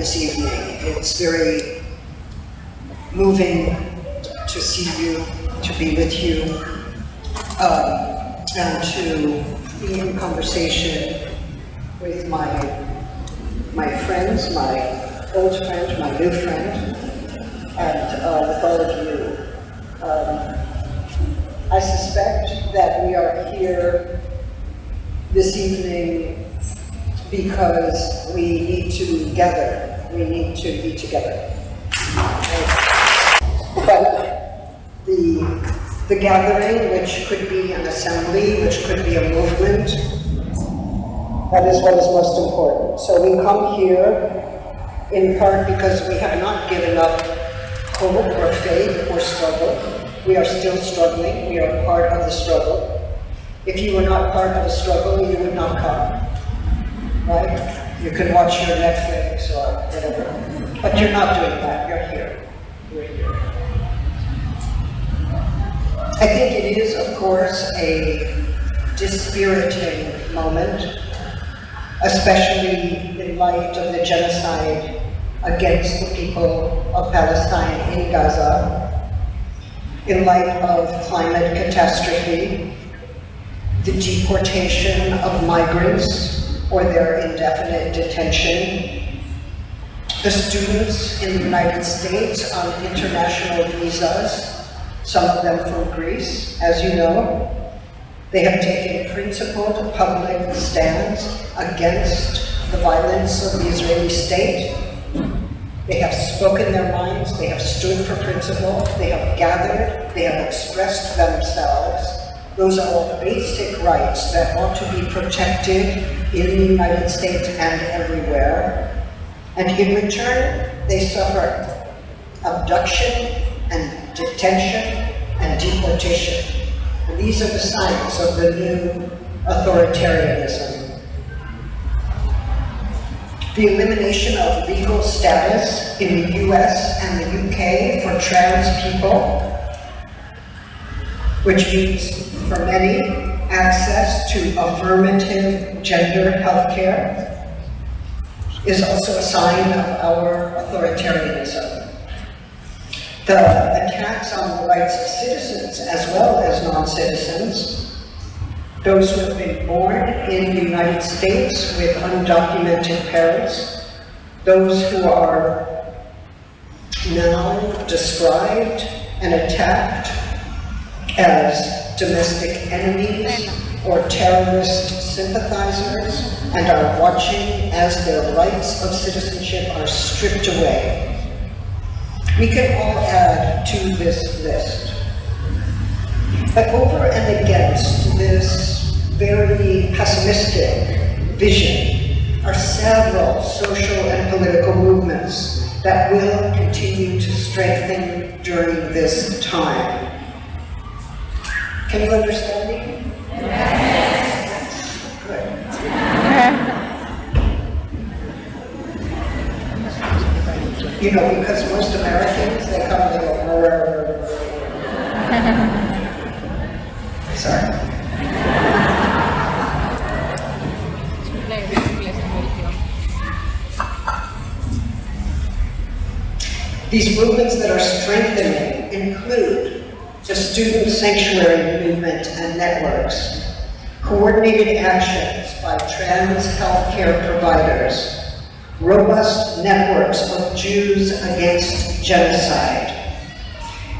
this evening. It's very moving to see you, to be with you, and to be in conversation with my friends, my old friend, my new friend, and with all of you. I suspect that we are here this evening because we need to gather. We need to be together. But the gathering, which could be an assembly, which could be a movement, that is what is most important. So we come here in part because we have not given up hope or faith or struggle. We are still struggling. We are part of the struggle. If you were not part of the struggle, you would not come, right? You can watch your Netflix or whatever, but you're not doing that. You're here. You're here. I think it is, of course, a dispiriting moment, especially in light of the genocide against the people of Palestine in Gaza, in light of climate catastrophe, the deportation of migrants or their indefinite detention, the students in the United States on international visas, some of them from Greece, as you know. They have taken principled public stands against the violence of the Israeli state. They have spoken their minds, they have stood for principle, they have gathered, they have expressed themselves. Those are all basic rights that ought to be protected in the United States and everywhere. And in return, they suffer abduction and detention and deportation. And these are the signs of the new authoritarianism. The elimination of legal status in the US and the UK for trans people, which means for many access to affirmative gender health care, is also a sign of our authoritarianism. The attacks on the rights of citizens as well as non-citizens, those who have been born in the United States with undocumented parents, those who are now described and attacked as domestic enemies or terrorist sympathizers and are watching as their rights of citizenship are stripped away. We can all add to this list. But over and against this very pessimistic vision are several social and political movements that will continue to strengthen during this time. Can you understand me? Yes. Good. You know, because most Americans, they come and they go, sorry. These movements that are strengthening include the student sanctuary movement and networks, coordinated actions by trans healthcare providers, robust networks of Jews against genocide,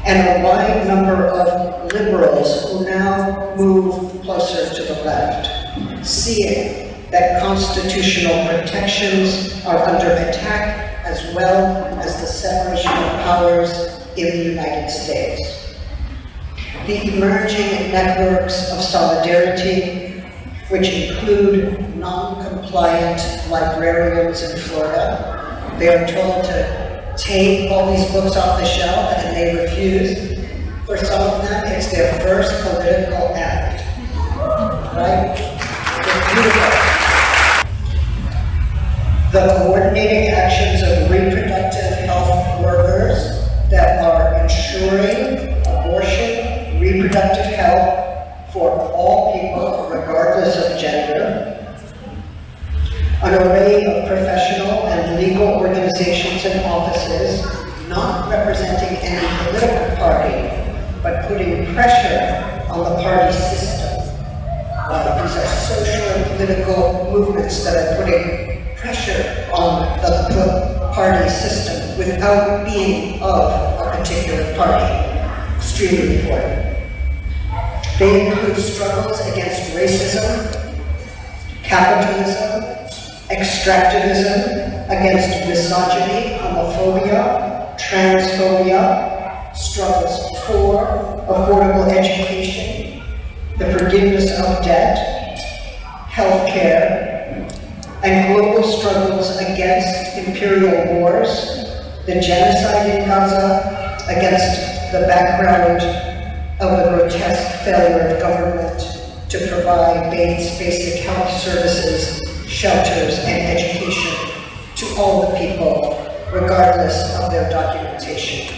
and a wide number of liberals who now move closer to the left, seeing that constitutional protections are under attack as well as the separation of powers in the United States. The emerging networks of solidarity, which include non-compliant librarians in Florida. They are told to take all these books off the shelf and they refuse. For some of them, it's their first political act, right? It's beautiful. The coordinating actions of reproductive health workers that are ensuring abortion, reproductive health for all people, regardless of gender. An array of professional and legal organizations not representing any political party, but putting pressure on the party system. These are social and political movements that are putting pressure on the party system without being of a particular party. Extremely important. They include struggles against racism, capitalism, extractivism, against misogyny, homophobia, transphobia, struggles for affordable education, the forgiveness of debt, healthcare, and global struggles against imperial wars, the genocide in Gaza, against the background of the grotesque failure of government to provide basic health services, shelters, and education to all the people, regardless of their documentation.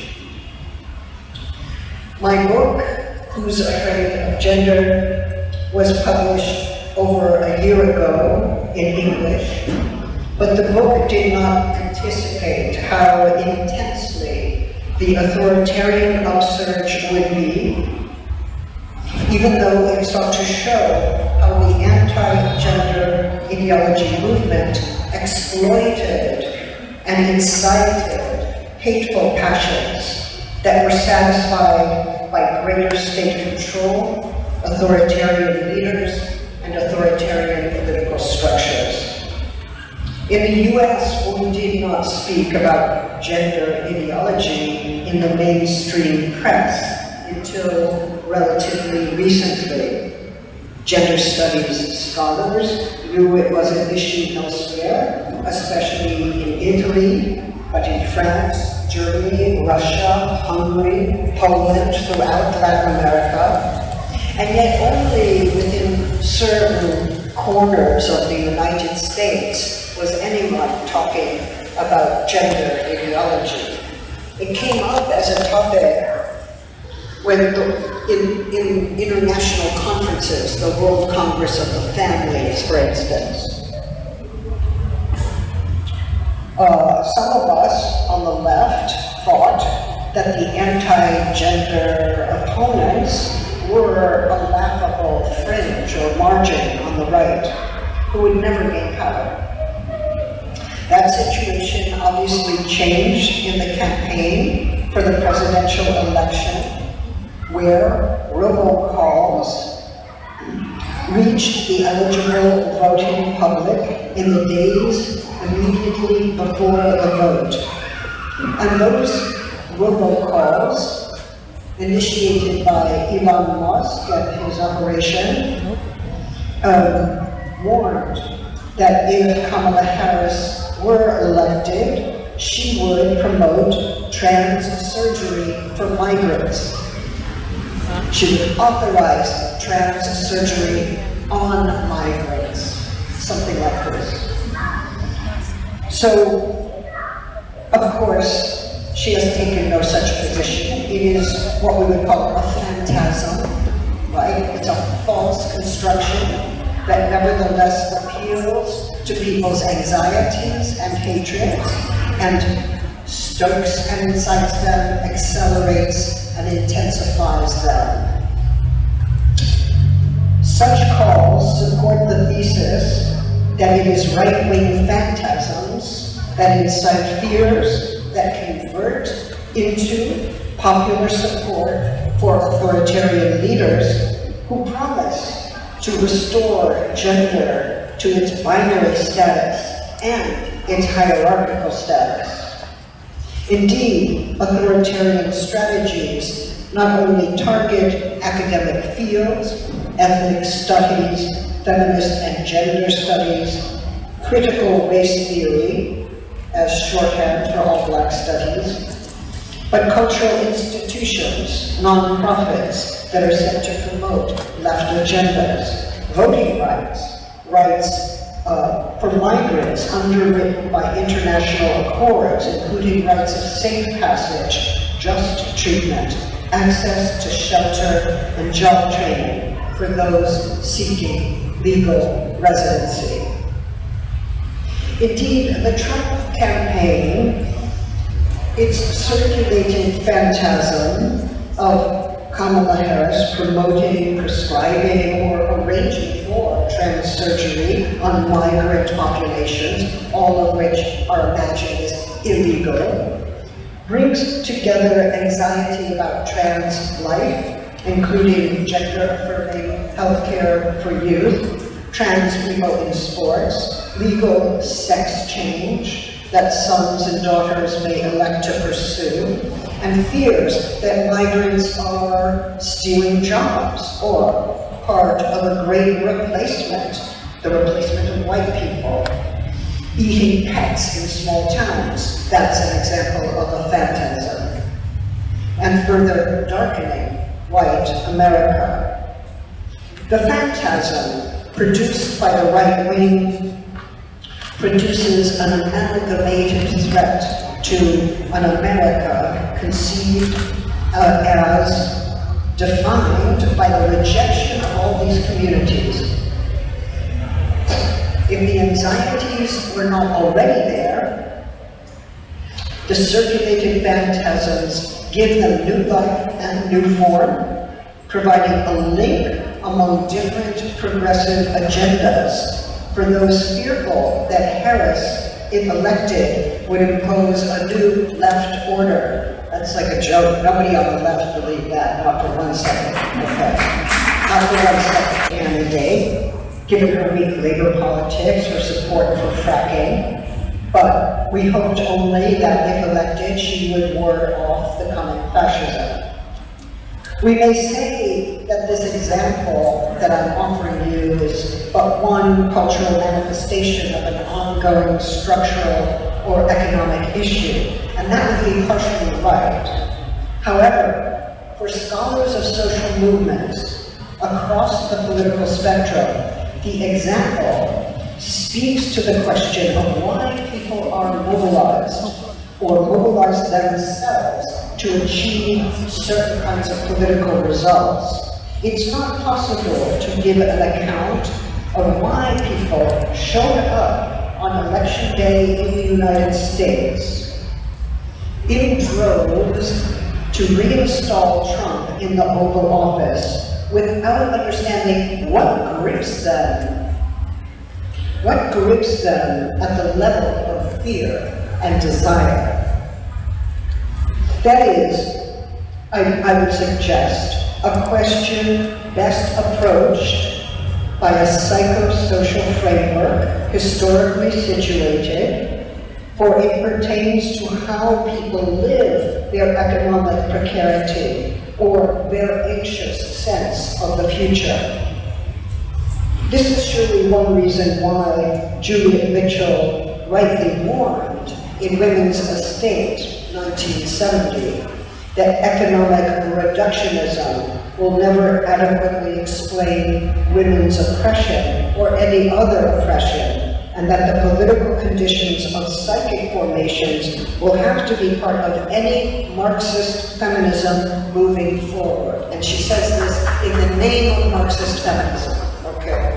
My book, Who's Afraid of Gender, was published over a year ago in English, but the book did not anticipate how intensely the authoritarian upsurge would be, even though it sought to show how the anti-gender ideology movement exploited and incited hateful passions that were satisfied by greater state control, authoritarian leaders, and authoritarian political structures. In the US, we did not speak about gender ideology in the mainstream press until relatively recently. Gender studies scholars knew it was an issue elsewhere, especially in Italy, but in France, Germany, Russia, Hungary, Poland, throughout Latin America, and yet only within certain corners of the United States was anyone talking about gender ideology. It came up as a topic when in international conferences, the World Congress of the Families, for instance. Some of us on the left thought that the anti-gender opponents were a laughable fringe or margin on the right who would never gain power. That situation obviously changed in the campaign for the presidential election, where robocalls reached the eligible voting public in the days immediately before the vote. And those robocalls, initiated by Elon Musk and his operation, warned that if Kamala Harris were elected, she would promote trans surgery for migrants. She would authorize trans surgery on migrants, something like this. So, of course, she has taken no such position. It is what we would call a phantasm, right? It's a false construction that nevertheless appeals to people's anxieties and hatreds, and stokes and incites them, accelerates and intensifies them. Such calls support the thesis that it is right-wing phantasms that incite fears that convert into popular support for authoritarian leaders who promise to restore gender to its binary status and its hierarchical status. Indeed, authoritarian strategies not only target academic fields, ethnic studies, feminist and gender studies, critical race theory, as shorthand for all Black studies, but cultural institutions, non-profits that are set to promote left agendas, voting rights, rights for migrants underwritten by international accords, including rights of safe passage, just treatment, access to shelter and job training for those seeking legal residency. Indeed, the Trump campaign It's circulating phantasm of Kamala Harris promoting, prescribing, or arranging for trans surgery on migrant populations, all of which are imagined as illegal, brings together anxiety about trans life, including gender-affirming healthcare for youth, trans people in sports, legal sex change that sons and daughters may elect to pursue, and fears that migrants are stealing jobs or part of a great replacement, the replacement of white people. Eating pets in small towns, that's an example of a phantasm. And further darkening white America. The phantasm produced by the right wing produces an amalgamated threat to an America conceived as defined by the rejection of all these communities. If the anxieties were not already there, the circulating phantasms give them new life and new form, providing a link among different progressive agendas for those fearful that Harris, if elected, would impose a new left order. That's like a joke. Nobody on the left believed that, not for 1 second. Okay. Not for 1 second. Candidate, given her weak labor politics, her support for fracking, but we hoped only that if elected, she would ward off the coming fascism. We may say that this example that I'm offering you is but one cultural manifestation of an ongoing structural or economic issue, and that would be partially right. However, for scholars of social movements across the political spectrum, the example speaks to the question of why people are mobilized or mobilize themselves to achieve certain kinds of political results. It's not possible to give an account of why people showed up on election day in the United States in droves to reinstall Trump in the Oval Office without understanding what grips them at the level of fear and desire. That is, I would suggest, a question best approached by a psychosocial framework historically situated, for it pertains to how people live their economic precarity or their anxious sense of the future. This is surely one reason why Juliet Mitchell rightly warned in Women's Estate, 1970, that economic reductionism will never adequately explain women's oppression or any other oppression, and that the political conditions of psychic formations will have to be part of any Marxist feminism moving forward. And she says this in the name of Marxist feminism, okay?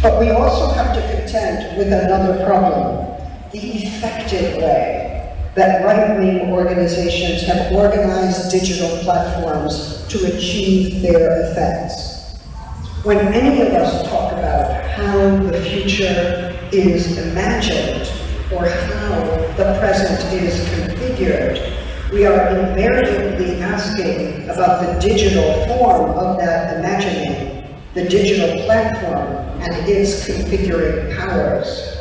But we also have to contend with another problem, the effective way that right-wing organizations have organized digital platforms to achieve their effects. When any of us talk about how the future is imagined or how the present is configured, we are invariably asking about the digital form of that imagining, the digital platform and its configuring powers.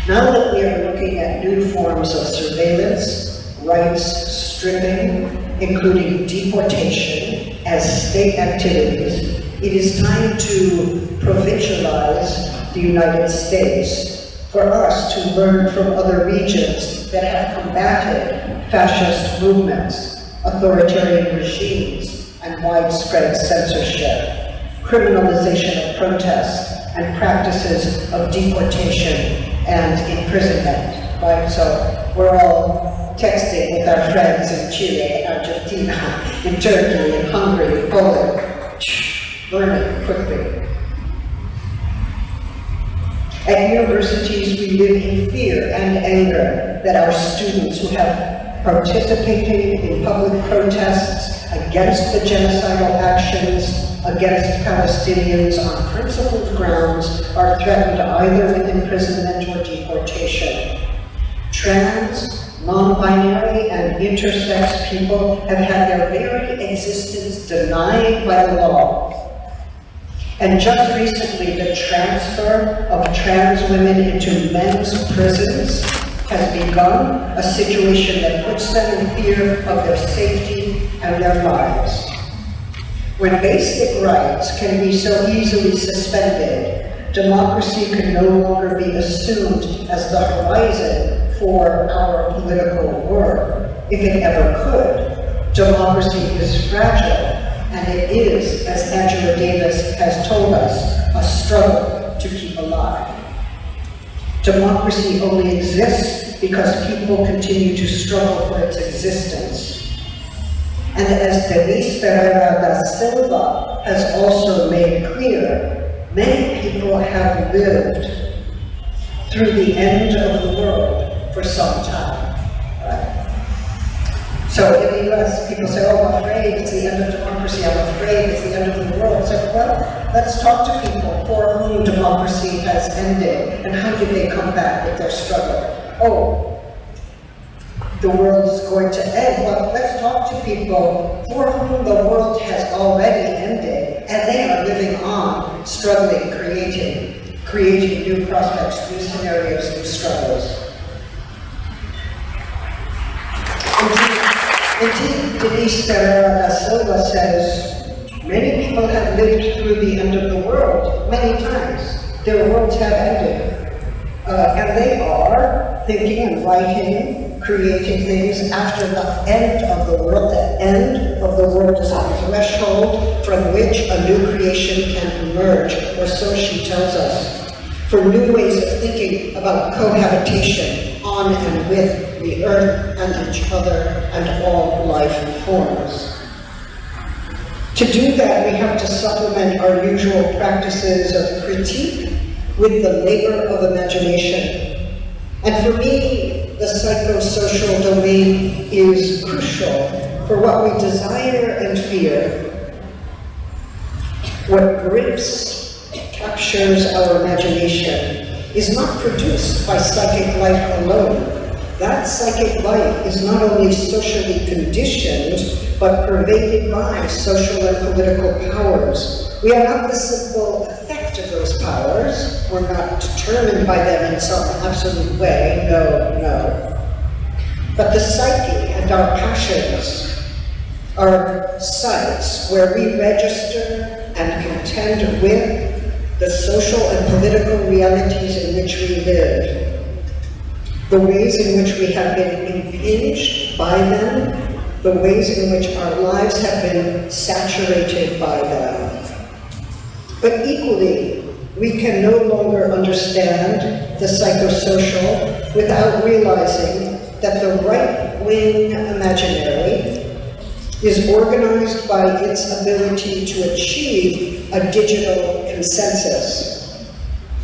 Now that we are looking at new forms of surveillance, rights stripping, including deportation as state activities, it is time to provincialize the United States, for us to learn from other regions that have combated fascist movements, authoritarian regimes, and widespread censorship, criminalization of protests, and practices of deportation and imprisonment, right? So we're all texting with our friends in Chile, Argentina, in Turkey, in Hungary, in Poland, learning quickly. At universities, we live in fear and anger that our students who have participated in public protests against the genocidal actions against Palestinians on principled grounds are threatened either with imprisonment or deportation. Trans, non-binary, and intersex people have had their very existence denied by the law. And just recently, the transfer of trans women into men's prisons has begun, a situation that puts them in fear of their safety and their lives. When basic rights can be so easily suspended, democracy can no longer be assumed as the horizon for our political work. If it ever could, democracy is fragile, and it is, as Angela Davis has told us, a struggle to keep alive. Democracy only exists because people continue to struggle for its existence. And as Denise Ferreira da Silva has also made clear, many people have lived through the end of the world for some time. Right? So in the US, people say, oh, I'm afraid it's the end of democracy, I'm afraid it's the end of the world. So, well, let's talk to people for whom democracy has ended, and how did they come back with their struggle? Oh, the world is going to end. Well, let's talk to people for whom the world has already ended, and they are living on, struggling, creating new prospects, new scenarios, new struggles. Indeed, Denise Ferreira da Silva says, many people have lived through the end of the world many times. Their worlds have ended. And they are thinking and writing, creating things after the end of the world. The end of the world is a threshold from which a new creation can emerge, or so she tells us. For new ways of thinking about cohabitation on and with the earth and each other and all life forms. To do that, we have to supplement our usual practices of critique with the labor of imagination. And for me, the psychosocial domain is crucial for what we desire and fear. What grips, captures our imagination is not produced by psychic life alone. That psychic life is not only socially conditioned, but pervaded by social and political powers. We are not the simple effect of those powers. We're not determined by them in some absolute way, no. But the psyche and our passions are sites where we register and contend with the social and political realities in which we live. The ways in which we have been impinged by them, the ways in which our lives have been saturated by them. But equally, we can no longer understand the psychosocial without realizing that the right-wing imaginary is organized by its ability to achieve a digital consensus.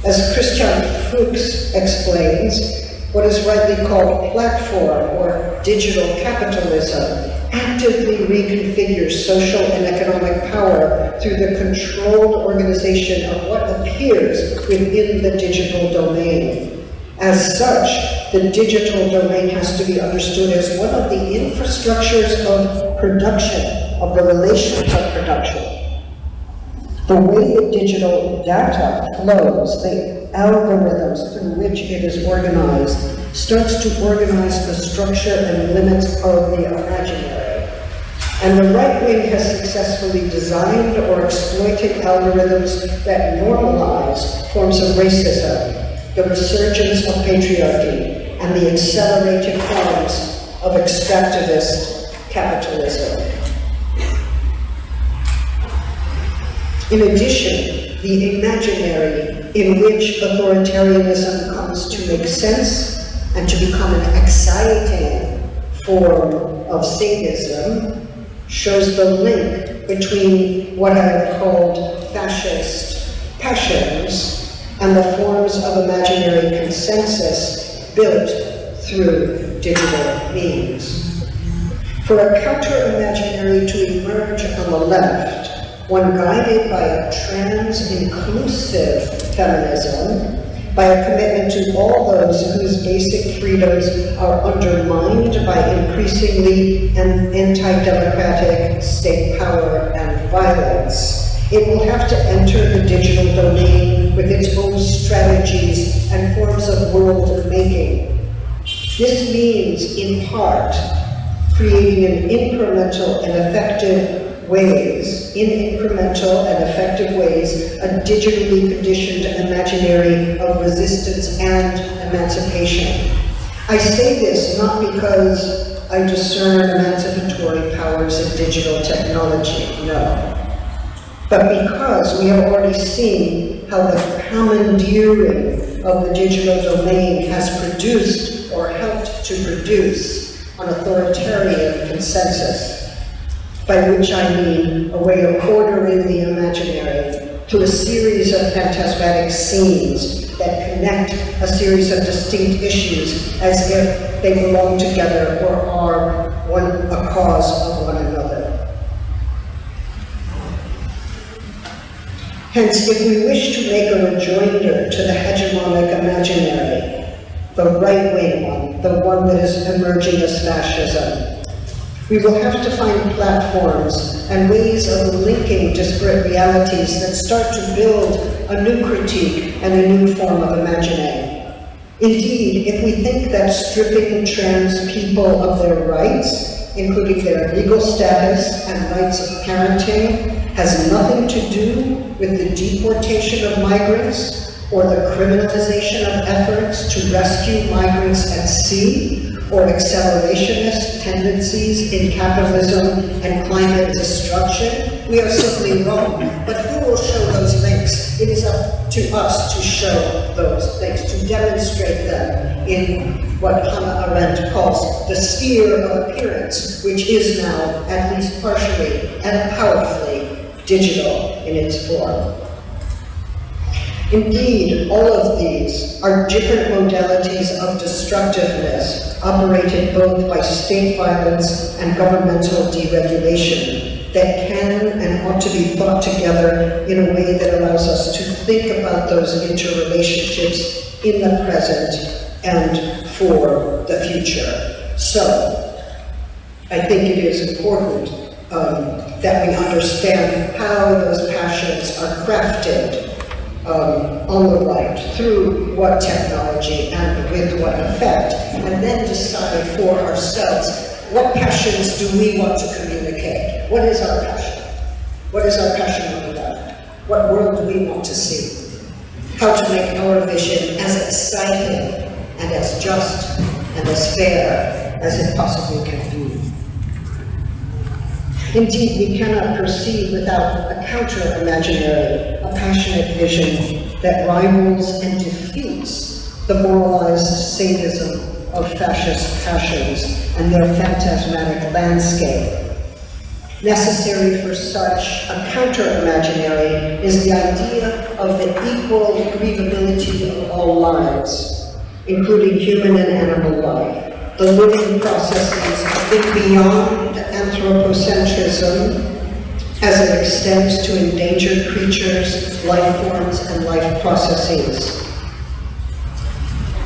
As Christian Fuchs explains, what is rightly called platform or digital capitalism actively reconfigures social and economic power through the controlled organization of what appears within the digital domain. As such, the digital domain has to be understood as one of the infrastructures of production, of the relations of production. The way the digital data flows, the algorithms through which it is organized, starts to organize the structure and limits of the imaginary. And the right wing has successfully designed or exploited algorithms that normalize forms of racism, the resurgence of patriarchy, and the accelerated forms of extractivist capitalism. In addition, the imaginary in which authoritarianism comes to make sense and to become an exciting form of sadism shows the link between what I have called fascist passions and the forms of imaginary consensus built through digital means. For a counter-imaginary to emerge on the left, one guided by a trans-inclusive feminism, by a commitment to all those whose basic freedoms are undermined by increasingly anti-democratic state power and violence. It will have to enter the digital domain with its own strategies and forms of world making. This means, in part, creating in incremental and effective ways, a digitally conditioned imaginary of resistance and emancipation. I say this not because I discern emancipatory powers in digital technology, no, but because we have already seen how the commandeering of the digital domain has produced or helped to produce an authoritarian consensus, by which I mean a way of ordering the imaginary to a series of phantasmatic scenes that connect a series of distinct issues as if they belong together or are a cause of one another. Hence, if we wish to make a rejoinder to the hegemonic imaginary, the right-wing one, the one that is emerging as fascism, we will have to find platforms and ways of linking disparate realities that start to build a new critique and a new form of imagining. Indeed, if we think that stripping trans people of their rights, including their legal status and rights of parenting, has nothing to do with the deportation of migrants or the criminalization of efforts to rescue migrants at sea, or accelerationist tendencies in capitalism and climate destruction, we are simply wrong. But who will show those links? It is up to us to show those links, to demonstrate them in what Hannah Arendt calls the sphere of appearance, which is now, at least partially and powerfully, digital in its form. Indeed, all of these are different modalities of destructiveness operated both by state violence and governmental deregulation that can and ought to be thought together in a way that allows us to think about those interrelationships in the present and for the future. So, I think it is important that we understand how those passions are crafted on the right, through what technology and with what effect, and then decide for ourselves, what passions do we want to communicate? What is our passion? What is our passion on the left? What world do we want to see? How to make our vision as exciting and as just and as fair as it possibly can be. Indeed, we cannot proceed without a counter-imaginary, a passionate vision that rivals and defeats the moralized sadism of fascist passions and their phantasmatic landscape. Necessary for such a counter-imaginary is the idea of the equal grievability of all lives, including human and animal life, the living processes think beyond anthropocentrism as it extends to endangered creatures, life forms, and life processes.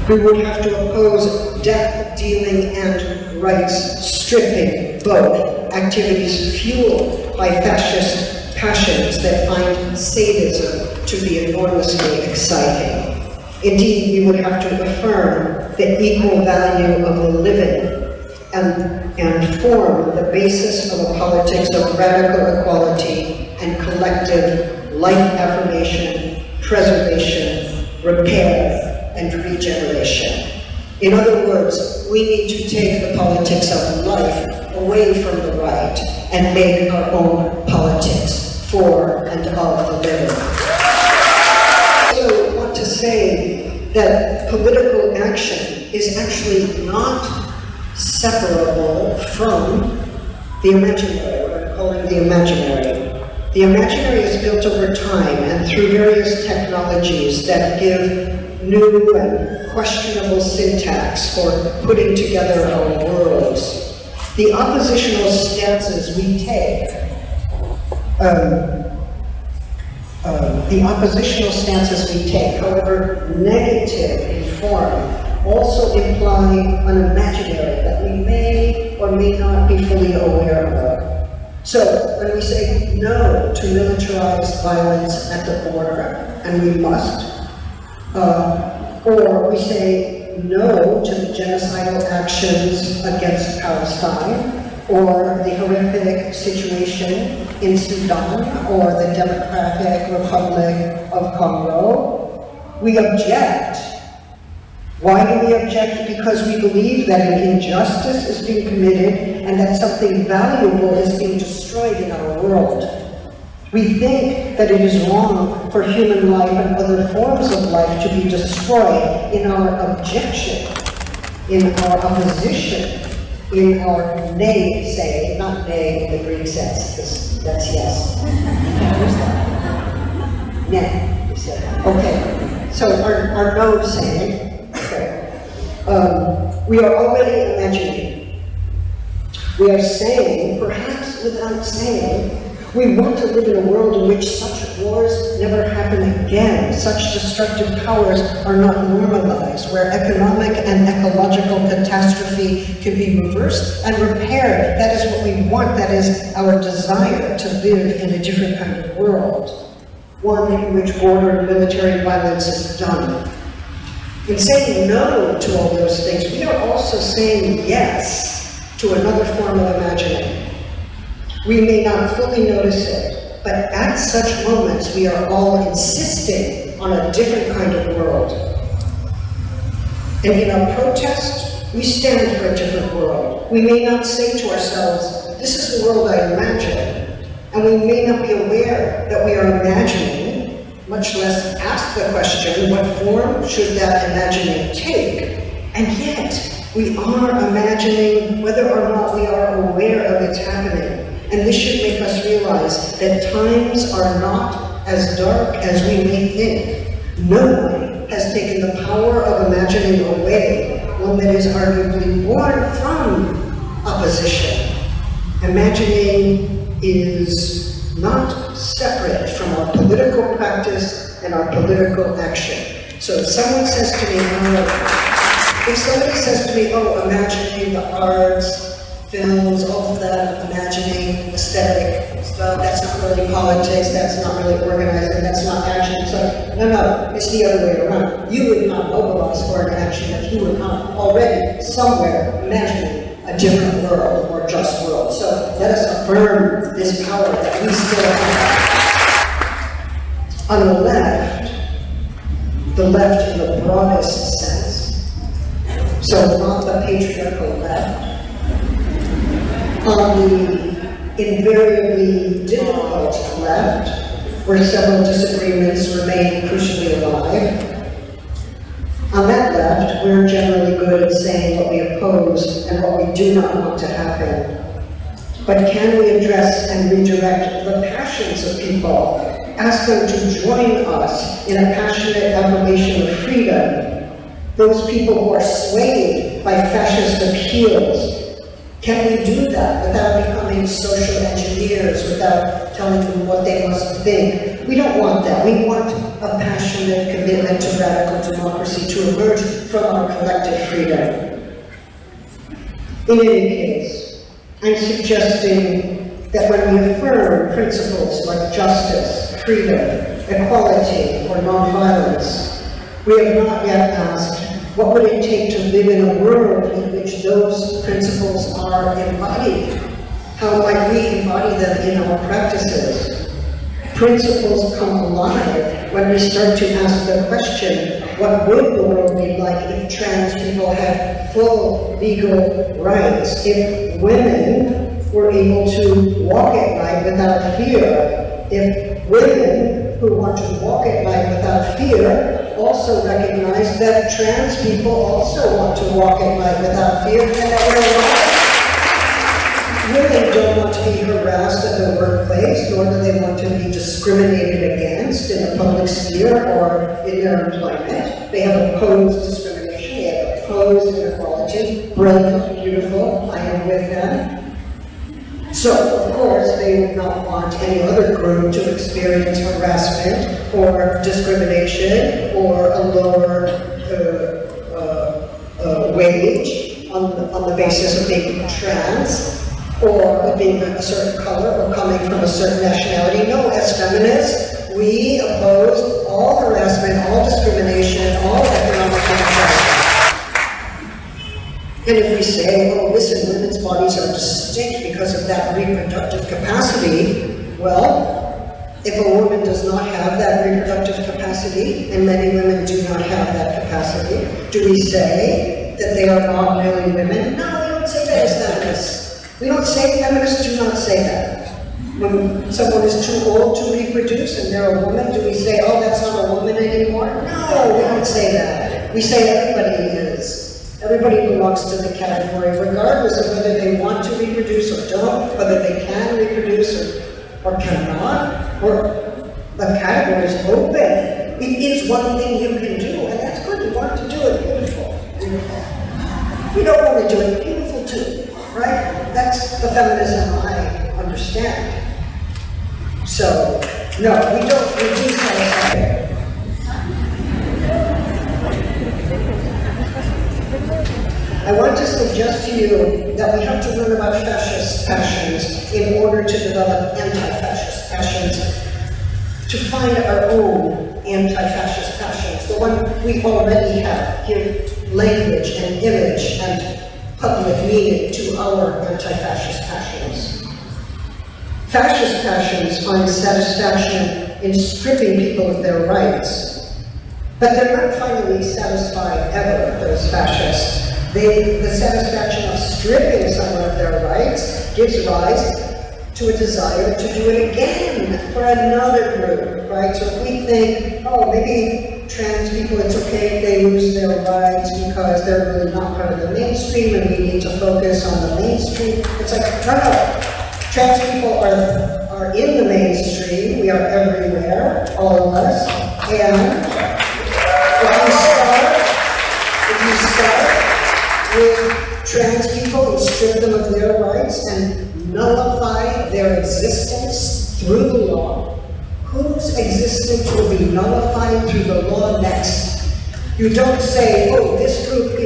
We would have to oppose death dealing and rights stripping, both activities fueled by fascist passions that find sadism to be enormously exciting. Indeed, we would have to affirm the equal value of the living and form the basis of a politics of radical equality and collective life affirmation, preservation, repair, and regeneration. In other words, we need to take the politics of life away from the right and make our own politics for and of the living. I also want to say that political action is actually not separable from the imaginary, what I'm calling the imaginary. The imaginary is built over time and through various technologies that give new and questionable syntax for putting together our worlds. The oppositional stances we take, however negative in form, also imply an imaginary that we may or may not be fully aware of. So, when we say no to militarized violence at the border, and we must, or we say no to the genocidal actions against Palestine, or the horrific situation in Sudan, or the Democratic Republic of Congo, we object. Why do we object? Because we believe that an injustice is being committed and that something valuable is being destroyed in our world. We think that it is wrong for human life and other forms of life to be destroyed. In our objection, in our opposition, in our nay-saying, not nay in the Greek sense, because that's yes. Nay, you said. Okay, so our no-saying, we are already imagining. We are saying, perhaps without saying, we want to live in a world in which such wars never happen again, such destructive powers are not normalized, where economic and ecological catastrophe can be reversed and repaired. That is what we want. That is our desire to live in a different kind of world, one in which border and military violence is done. In saying no to all those things, we are also saying yes to another form of imagining. We may not fully notice it, but at such moments we are all insisting on a different kind of world. And in our protest, we stand for a different world. We may not say to ourselves, this is the world I imagine, and we may not be aware that we are imagining, much less ask the question, what form should that imagining take? And yet, we are imagining whether or not we are aware of its happening. And this should make us realize that times are not as dark as we may think. No one has taken the power of imagining away, one that is arguably born from opposition. Imagining is not separate from our political practice and our political action. So if someone says to me, imagining the arts, films, all of that, imagining aesthetic stuff, that's not really politics, that's not really organizing, that's not action. So, no, it's the other way around. You would not mobilize for an action if you were not already somewhere imagining a different world or just world. So let us affirm this power that we still have. On the left in the broadest sense, so not the patriarchal left, on the invariably difficult left, where several disagreements remain crucially alive. On that left, we're generally good at saying what we oppose and what we do not want to happen. But can we address and redirect the passions of people? Ask them to join us in a passionate affirmation of freedom. Those people who are swayed by fascist appeals. Can we do that without becoming social engineers, without telling them what they must think? We don't want that. We want a passionate commitment to radical democracy to emerge from our collective freedom. In any case, I'm suggesting that when we affirm principles like justice, freedom, equality, or nonviolence, we have not yet asked, what would it take to live in a world in which those principles are embodied? How might we embody them in our practices? Principles come alive when we start to ask the question, what would the world be like if trans people had full legal rights? If women were able to walk at night without fear? If women who want to walk at night without fear also recognize that trans people also want to walk at night without fear, and that women don't want to be harassed at the workplace, nor do they want to or in their employment. They have opposed discrimination, they have opposed inequality. Brilliant, beautiful, I am with them. So, of course, they would not want any other group to experience harassment or discrimination or a lower wage on the basis of being trans or of being a certain color or coming from a certain nationality. No, as feminists, we oppose all harassment, all discrimination, all economic inequality. And if we say, oh, listen, women's bodies are distinct because of that reproductive capacity, well, if a woman does not have that reproductive capacity, and many women do not have that capacity, do we say that they are not really women? No, we don't say that as feminists. We don't say, feminists do not say that. When someone is too old to reproduce and they're a woman, do we say, oh, that's not a woman anymore? No, we don't say that. We say everybody is. Everybody belongs to the category, regardless of whether they want to reproduce or don't, whether they can reproduce or cannot, or the category is open. It is one thing you can do, and that's good. You want to do it, beautiful, beautiful. You don't want to do it, beautiful too, right? That's the feminism I understand. So, no, we don't reduce ourselves. I want to suggest to you that we have to learn about fascist passions in order to develop anti-fascist passions, to find our own anti-fascist passions, the one we already have, give language and image and public meaning to our anti-fascist passions. Fascist passions find satisfaction in stripping people of their rights, but they're not finally satisfied ever, those fascists. The satisfaction of stripping someone of their rights gives rise to a desire to do it again for another group, right? So if we think, oh, maybe trans people, it's okay if they lose their rights because they're really not part of the mainstream and we need to focus on the mainstream. It's like, no. Trans people are in the mainstream. We are everywhere, all of us. And if you start with trans people and strip them of their rights and nullify their existence through the law, whose existence will be nullified through the law next? You don't say, oh, this group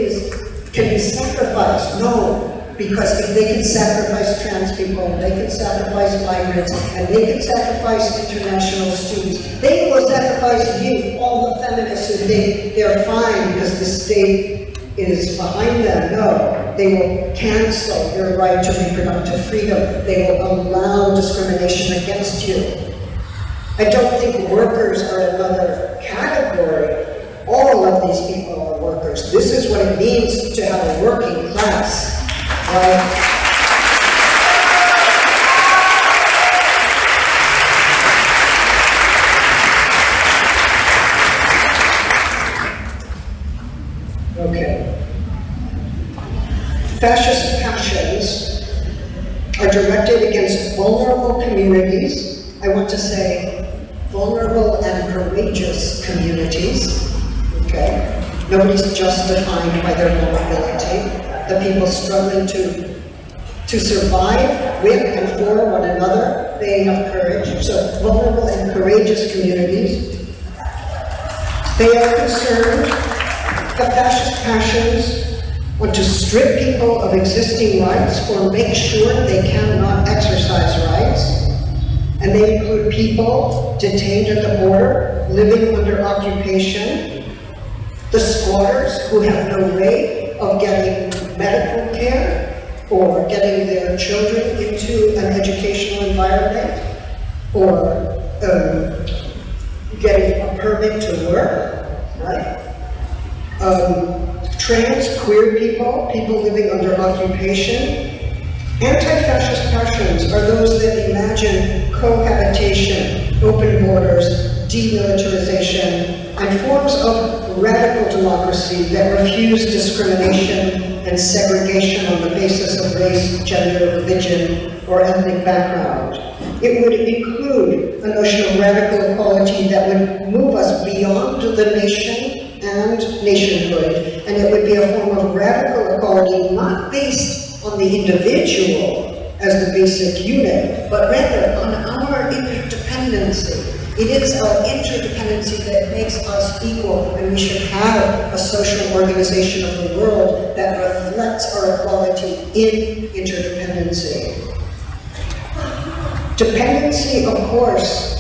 can be sacrificed. No, because if they can sacrifice trans people, they can sacrifice migrants, and they can sacrifice international students, they will sacrifice you, all the feminists who think they're fine because the state is behind them. No, they will cancel your right to reproductive freedom. They will allow discrimination against you. I don't think workers are another category. All of these people are workers. This is what it means to have a working class, right? Fascist passions are directed against vulnerable communities. I want to say vulnerable and courageous communities, okay? Nobody's just defined by their vulnerability. The people struggling to survive with and for one another, they have courage. So vulnerable and courageous communities. They are concerned, the fascist passions want to strip people of existing rights or make sure they cannot exercise rights. And they include people detained at the border, living under occupation, the squatters who have no way of getting medical care or getting their children into an educational environment or getting a permit to work, right? Trans, queer people, people living under occupation. Anti-fascist passions are those that imagine cohabitation, open borders, demilitarization, and forms of radical democracy that refuse discrimination and segregation on the basis of race, gender, religion, or ethnic background. It would include a notion of radical equality that would move us beyond the nation and nationhood, and it would be a form of radical equality not based on the individual as the basic unit, but rather on our interdependency. It is our interdependency that makes us equal, and we should have a social organization of the world that reflects our equality in interdependency. Dependency, of course,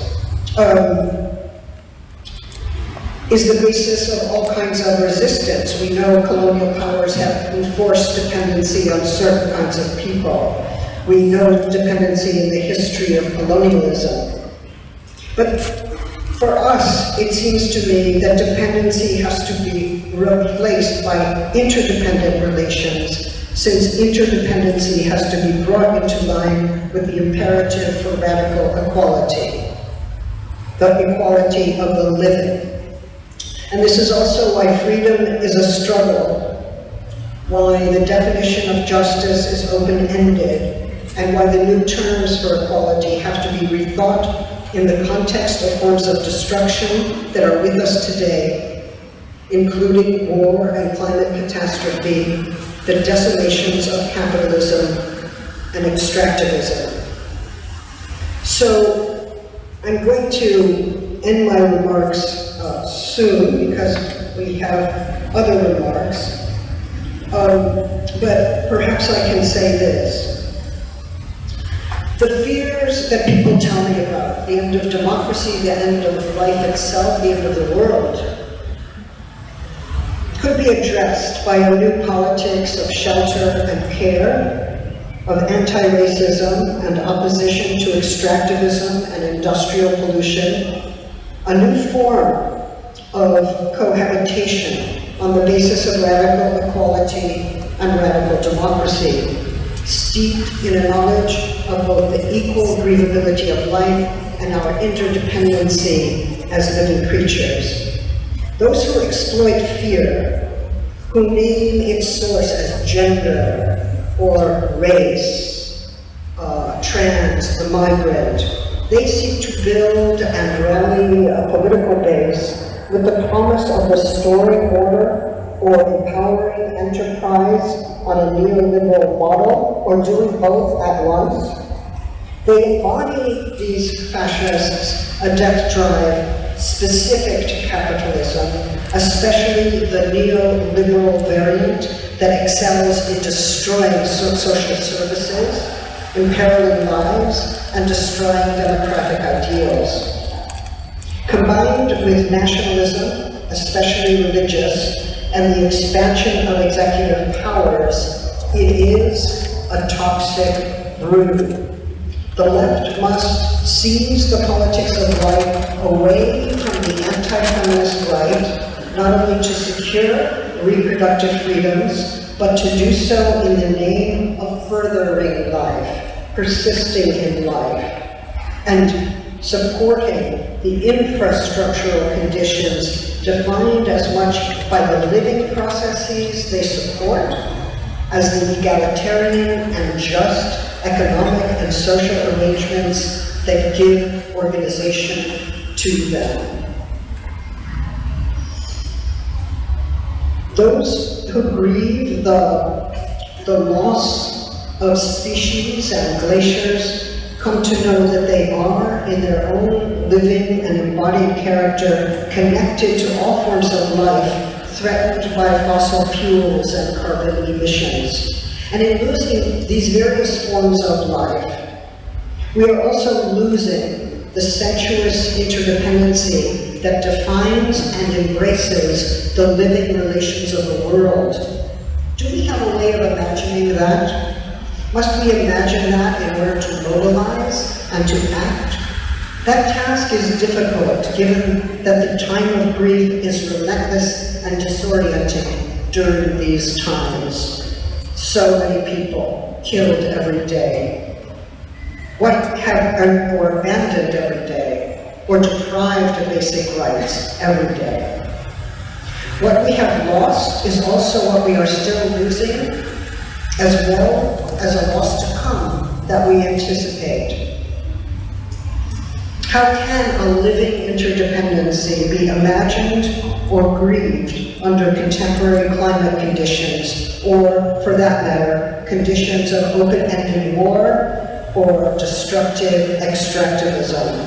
is the basis of all kinds of resistance. We know colonial powers have enforced dependency on certain kinds of people. We know dependency in the history of colonialism. But for us, it seems to me that dependency has to be replaced by interdependent relations, since interdependency has to be brought into line with the imperative for radical equality, the equality of the living. And this is also why freedom is a struggle, why the definition of justice is open-ended, and why the new terms for equality have to be rethought in the context of forms of destruction that are with us today, including war and climate catastrophe, the decimations of capitalism and extractivism. So I'm going to end my remarks soon because we have other remarks, but perhaps I can say this. The fears that people tell me about, the end of democracy, the end of life itself, the end of the world, could be addressed by a new politics of shelter and care, of anti-racism and opposition to extractivism and industrial pollution, a new form of cohabitation on the basis of radical equality and radical democracy, steeped in a knowledge of both the equal breathability of life and our interdependency as living creatures. Those who exploit fear, who name its source as gender or race, trans, the migrant, they seek to build and rally a political base with the promise of restoring order or empowering enterprise on a neoliberal model, or doing both at once. They embody, these fascists, a death drive specific to capitalism, especially the neoliberal variant that excels in destroying social services, imperiling lives, and destroying democratic ideals. Combined with nationalism, especially religious, and the expansion of executive powers, it is a toxic brood. The left must seize the politics of life away from the anti-feminist right, not only to secure reproductive freedoms, but to do so in the name of furthering life, persisting in life, and supporting the infrastructural conditions defined as much by the living processes they support as the egalitarian and just economic and social arrangements that give organization to them. Those who grieve the loss of species and glaciers come to know that they are, in their own living and embodied character, connected to all forms of life threatened by fossil fuels and carbon emissions. And in losing these various forms of life, we are also losing the sensuous interdependency that defines and embraces the living relations of the world. Do we have a way of imagining that? Must we imagine that in order to mobilize and to act? That task is difficult, given that the time of grief is relentless and disorienting during these times. So many people killed every day. Or abandoned every day. or deprived of basic rights every day. What we have lost is also what we are still losing, as well as a loss to come that we anticipate. How can a living interdependency be imagined or grieved under contemporary climate conditions, or, for that matter, conditions of open-ended war or destructive extractivism?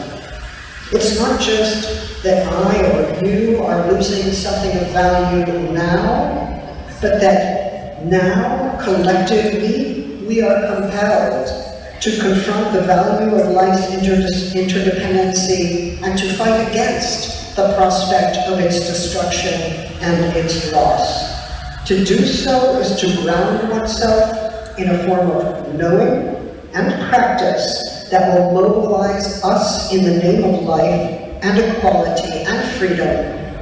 It's not just that I or you are losing something of value now, but that now, collectively, we are compelled to confront the value of life's interdependency and to fight against the prospect of its destruction and its loss. To do so is to ground oneself in a form of knowing and practice that will mobilize us in the name of life and equality and freedom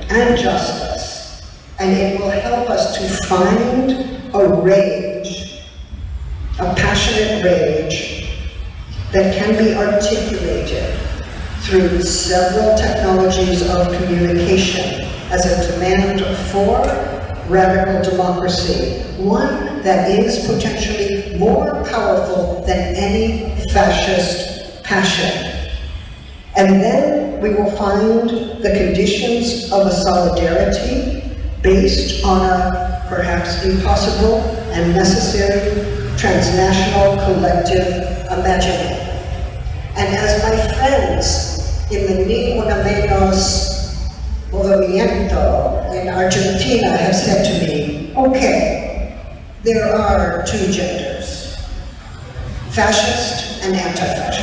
and justice. And it will help us to find a rage, a passionate rage, that can be articulated through several technologies of communication as a demand for radical democracy, one that is potentially more powerful than any fascist passion. And then we will find the conditions of a solidarity based on a perhaps impossible and necessary transnational collective imagining. And as my friends in the Ni Una Menos Movimiento in Argentina have said to me, okay, there are two genders, fascist and anti-fascist.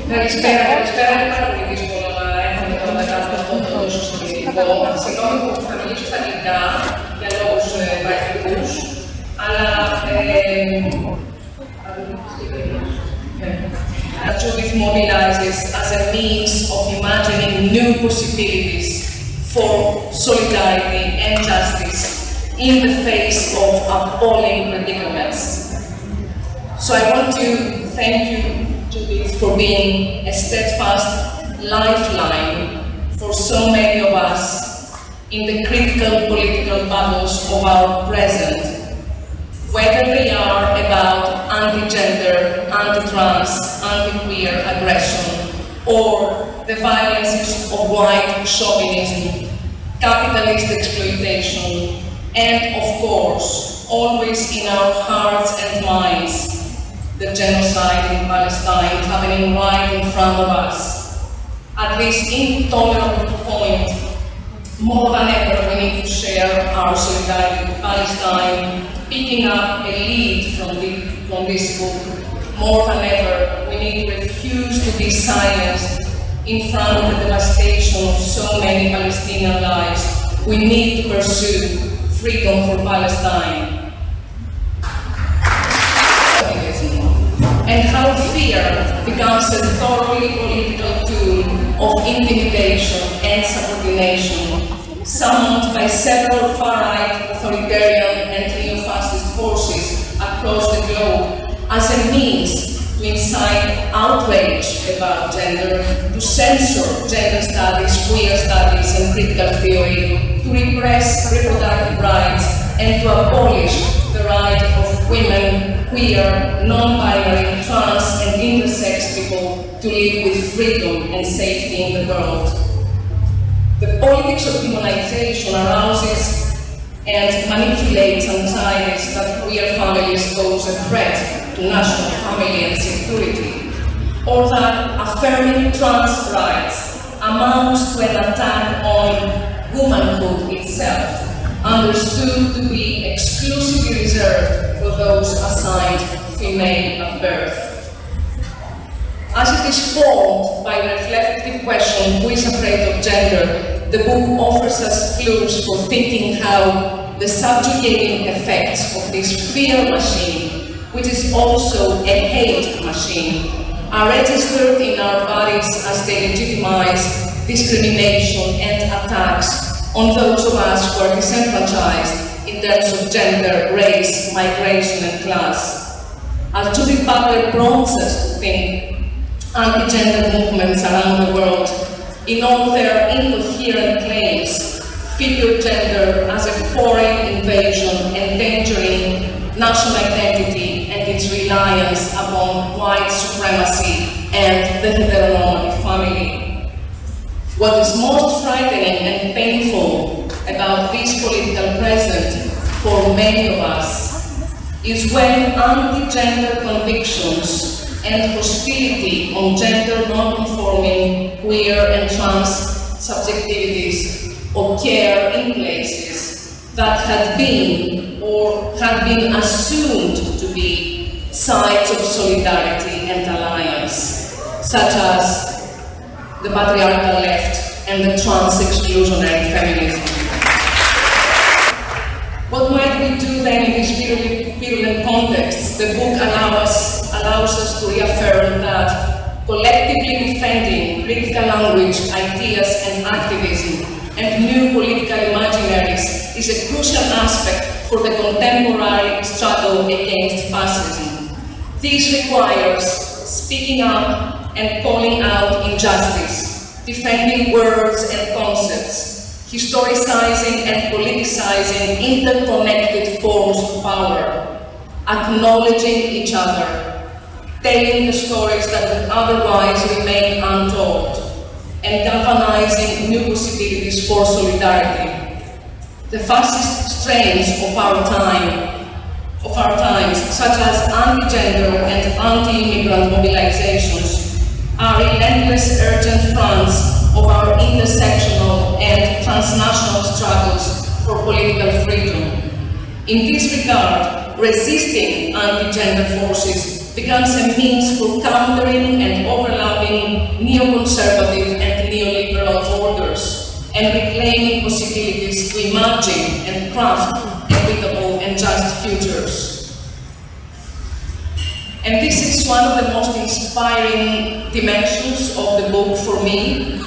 Καλησπέρα, είναι πάρα πολύ δύσκολο να έρθουμε τώρα να κάνουμε αυτό το τόσο συντηρητικό. Συγγνώμη που θα μιλήσω στα αγγλικά για λόγους πρακτικούς, αλλά Judith mobilizes as a means of imagining new possibilities for solidarity and justice in the face of appalling predicaments. So I want to thank you, Judith, for being a steadfast lifeline for so many of us in the critical political battles of our present, whether they are about anti-gender, anti-trans, anti-queer aggression, or the violences of white chauvinism, capitalist exploitation, and of course, always in our hearts and minds, the genocide in Palestine happening right in front of us. At this intolerable point, more than ever we need to share our solidarity with Palestine, picking up a lead from this book. More than ever, we need to refuse to be silenced in front of the devastation of so many Palestinian lives. We need to pursue freedom for Palestine. And how fear becomes a thoroughly political tool of intimidation and subordination, summoned by several far-right, authoritarian and neo-fascist forces across the globe as a means to incite outrage about gender, to censor gender studies, queer studies and critical theory, to repress reproductive rights and to abolish the right of women, queer, non-binary, trans and intersex people to live with freedom and safety in the world. The politics of demonization arouses and manipulates anxieties that queer families pose a threat to national family and security, or that affirming trans rights amounts to an attack on womanhood itself, understood to be exclusively reserved for those assigned female at birth. As it it is formed by the reflective question, who is afraid of gender, the book offers us clues for thinking how the subjugating effects of this fear machine, which is also a hate machine, are registered in our bodies as they legitimize discrimination and attacks on those of us who are disenfranchised in terms of gender, race, migration, and class. As Judith Butler prompts us to think, anti-gender movements around the world, in all their incoherent claims, figure gender as a foreign invasion endangering national identity and its reliance upon white supremacy and the heteronormative family. What is most frightening and painful about this political present for many of us is when anti-gender convictions and hostility on gender non-conforming, queer and trans subjectivities occur in places that had been or had been assumed to be sites of solidarity and alliance, such as the patriarchal left and the trans-exclusionary feminism. What might we do then in this virulent context? The book allows us to reaffirm that collectively defending critical language, ideas and activism and new political imaginaries is a crucial aspect for the contemporary struggle against fascism. This requires speaking up and calling out injustice, defending words and concepts, historicizing and politicizing interconnected forms of power, acknowledging each other, telling the stories that would otherwise remain untold, and galvanizing new possibilities for solidarity. The fascist strains of our times, such as anti-gender and anti-immigrant mobilizations, are relentless urgent fronts of our intersectional and transnational struggles for political freedom. In this regard, resisting anti-gender forces becomes a means for countering and overlapping neoconservative and neoliberal orders and reclaiming possibilities to imagine and craft equitable and just futures. And this is one of the most inspiring dimensions of the book for me,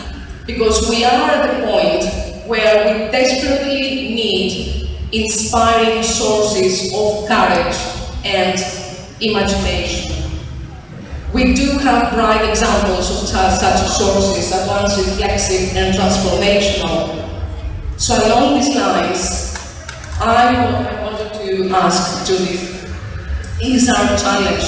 because we are at the point where we desperately need inspiring sources of courage and imagination. We do have bright examples of such sources, at once reflexive and transformational. So along these lines, I wanted to ask Judith, is our challenge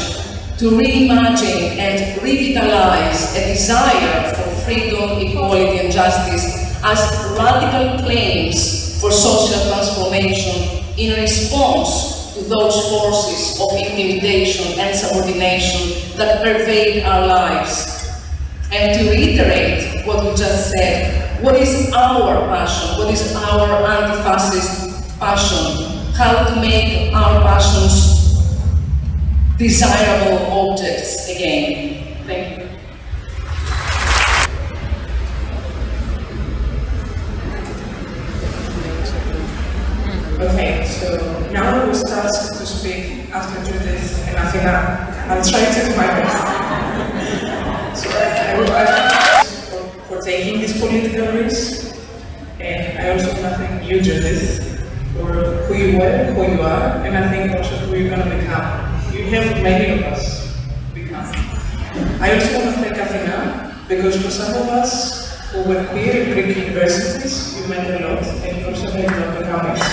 to reimagine and revitalize a desire for freedom, equality, and justice as radical claims for social transformation in response to those forces of intimidation and subordination that pervade our lives. And to reiterate what we just said, what is our passion? What is our anti-fascist passion? How to make our passions desirable objects again. Thank you. Okay, so now I was tasked to speak after Judith and Athena. I'm trying to do my best. So I for taking this political risk, and I also want to thank you, Judith, for who you were, who you are, and I think also who you're going to become. You helped many of us become. I also want to thank Athena, because for some of us who were queer in Greek universities, you meant a lot, and you also helped our becomings.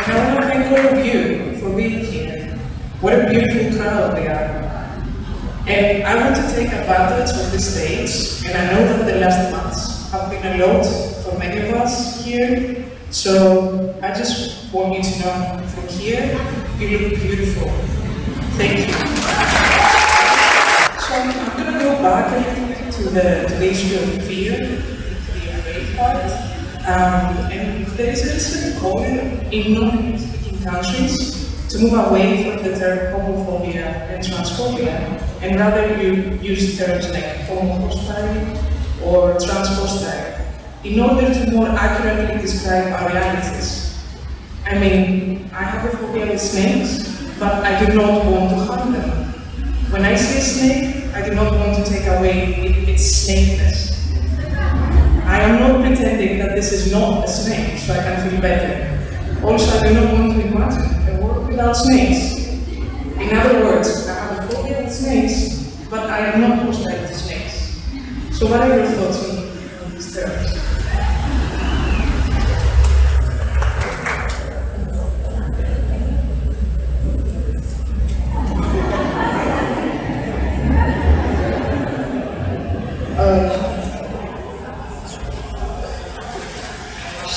And I want to thank all of you for being here. What a beautiful crowd they are. And I want to take advantage of this stage, and I know that the last months have been a lot for many of us here, so I just want you to know from here, you look beautiful. Thank you. So I'm going to go back a little bit to the issue of fear, the afraid part. And there is a recent call in non-speaking countries to move away from the term homophobia and transphobia and rather you use terms like homo-hostile or trans-hostile in order to more accurately describe our realities. I mean, I have a phobia with snakes, but I do not want to harm them. When I see a snake, I do not want to take away its snakeness. I am not pretending that this is not a snake, so I can feel better. Also, I do not want to imagine a world without snakes. In other words, I have a phobia with snakes, but I am not hostile to snakes. So what are your thoughts on these terms?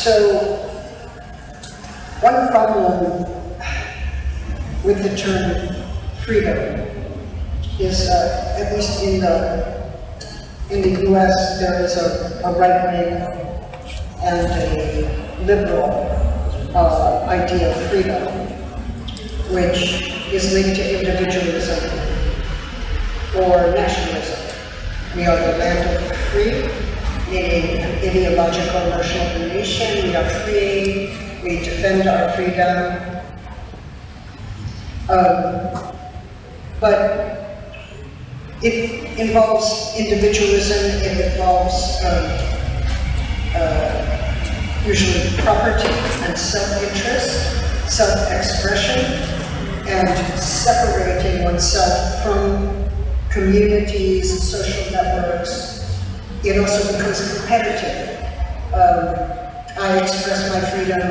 So, one problem with the term freedom is, at least in the US, there is a right-wing and a liberal idea of freedom, which is linked to individualism or nationalism. We are the land of the free, meaning an ideological notion of the nation. We are free, we defend our freedom. But it involves individualism, it involves usually property and self-interest, self-expression, and separating oneself from communities, social networks. It also becomes competitive. I express my freedom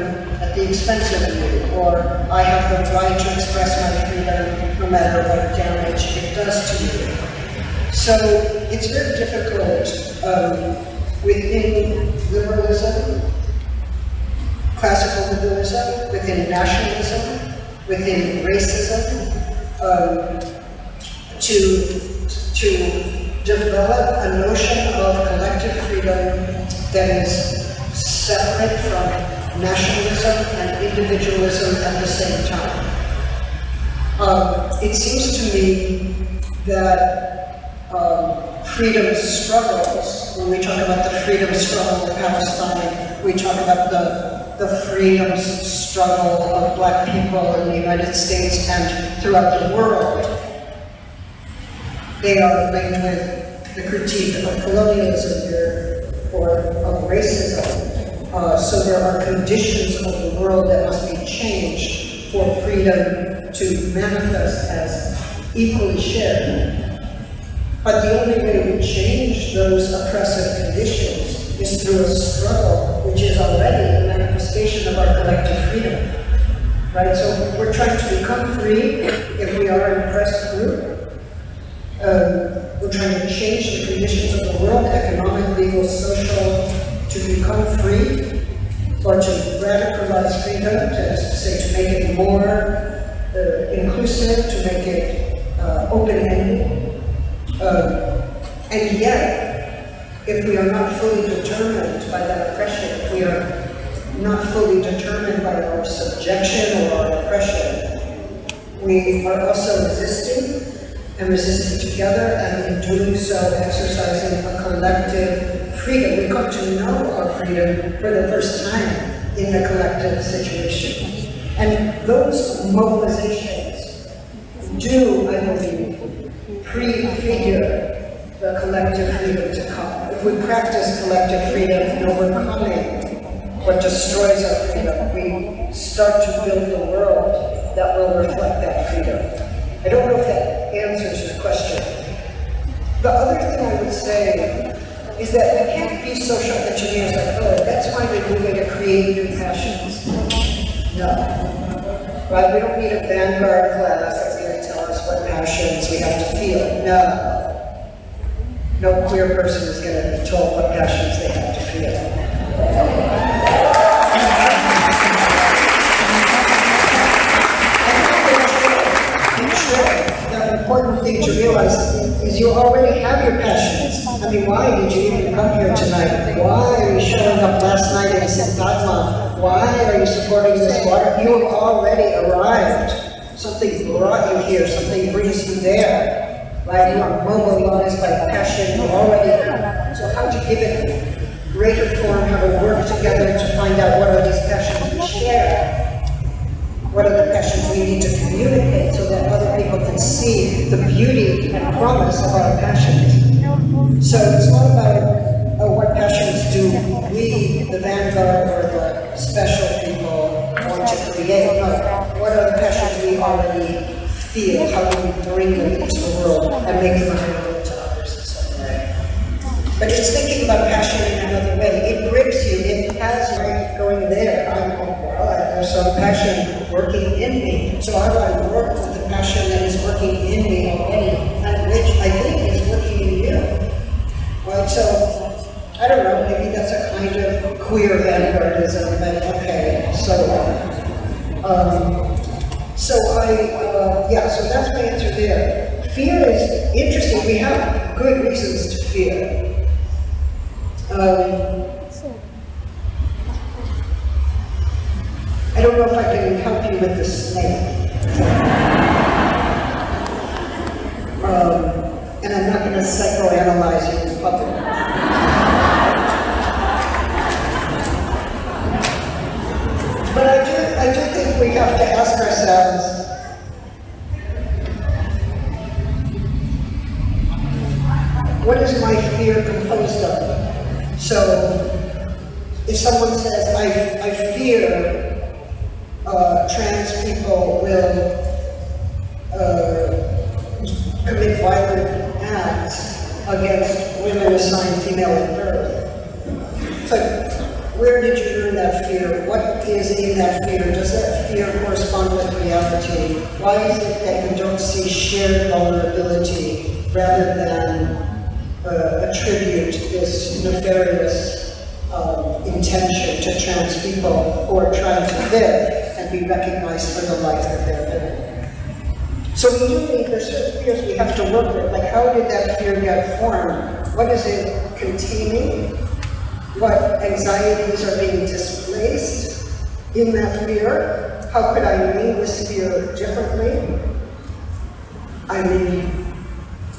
at the expense of you, or I have the right to express my freedom no matter what damage it does to you. So it's very difficult within liberalism, classical liberalism, within nationalism, within racism, to develop a notion of collective freedom that is separate from nationalism and individualism at the same time. It seems to me that freedom struggles, when we talk about the freedom struggle of Palestine, we talk about the freedom struggle of Black people in the United States and throughout the world. They are linked with the critique of colonialism or of racism. So there are conditions of the world that must be changed for freedom to manifest as equally shared. But the only way we change those oppressive conditions is through a struggle which is already a manifestation of our collective freedom. Right? So we're trying to become free if we are an oppressed group. We're trying to change the conditions of the world, economic, legal, social, to become free, or to radicalize freedom, to make it more inclusive, to make it open-ended. And yet, if we are not fully determined by that oppression, if we are not fully determined by our subjection or our oppression, we are also resisting, and resisting together, and in doing so, exercising a collective freedom. We come to know our freedom for the first time in the collective situation. And those mobilizations do, I believe, prefigure the collective freedom to come. If we practice collective freedom in overcoming what destroys our freedom, we start to build a world that will reflect that freedom. I don't know if that answers your question. The other thing I would say is that we can't be social engineers like, oh, that's why we're going to create new passions. No. Right? We don't need a vanguard class that's going to tell us what passions we have to feel. No. No queer person is going to be told what passions they have to feel. The important thing to realize is you already have your passions. I mean, why did you even come here tonight? Why are you showing up last night in St. Dogma? Why are you supporting this water? You have already arrived. Something brought you here, something brings you there. right? You are mobilized by passion, you already, so how to give it greater form, how to work together to find out what are these passions we share, what are the passions we need to communicate so that other people can see the beauty and promise of our passions. So it's not about what passions do we, the vanguard or the special people, want to create. No, what are the passions we already feel? How do we bring them into the world and make them available to others in some way? But it's thinking about passion in another way. It grips you. It has you going there. There's some passion working in me. So how do I work with the passion that is working in me already, and which I think is working in you? Right? So I don't know. Maybe that's a kind of queer vanguardism. But okay. So so that's my answer there. Fear is interesting. We have good reasons to fear. I don't know if I can help you with the snake. And I'm not going to psychoanalyze you in public. But I do think we have to ask ourselves, what is my fear composed of? So, if someone says, I fear trans people will commit violent acts against women assigned female at birth. So, where did you learn that fear? What is in that fear? Does that fear correspond with reality? Why is it that you don't see shared vulnerability rather than attribute this nefarious intention to trans people who are trying to live and be recognized for the life that they're living? So we do think there's certain fears we have to work with, like how did that fear get formed? What is it containing? What anxieties are being displaced in that fear? How could I name this fear differently? I mean,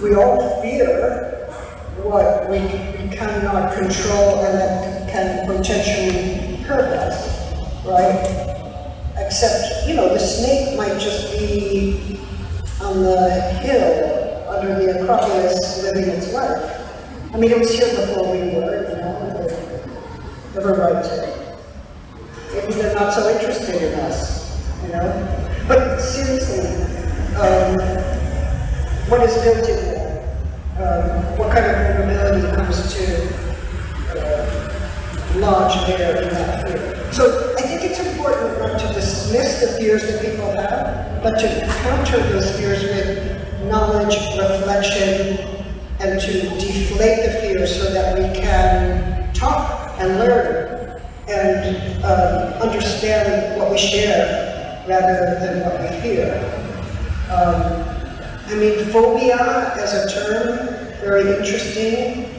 we all fear what we cannot control and that can potentially hurt us, right? Except, the snake might just be on the hill under the Acropolis living its life. I mean, it was here before we were, never right to. Maybe they're not so interested in us, But seriously, what is built in there? What kind of vulnerability comes to lodge there in that fear? So I think it's important not to dismiss the fears that people have, but to counter those fears with knowledge, reflection, and to deflate the fears so that we can talk and learn and understand what we share rather than what we fear. Phobia as a term, very interesting.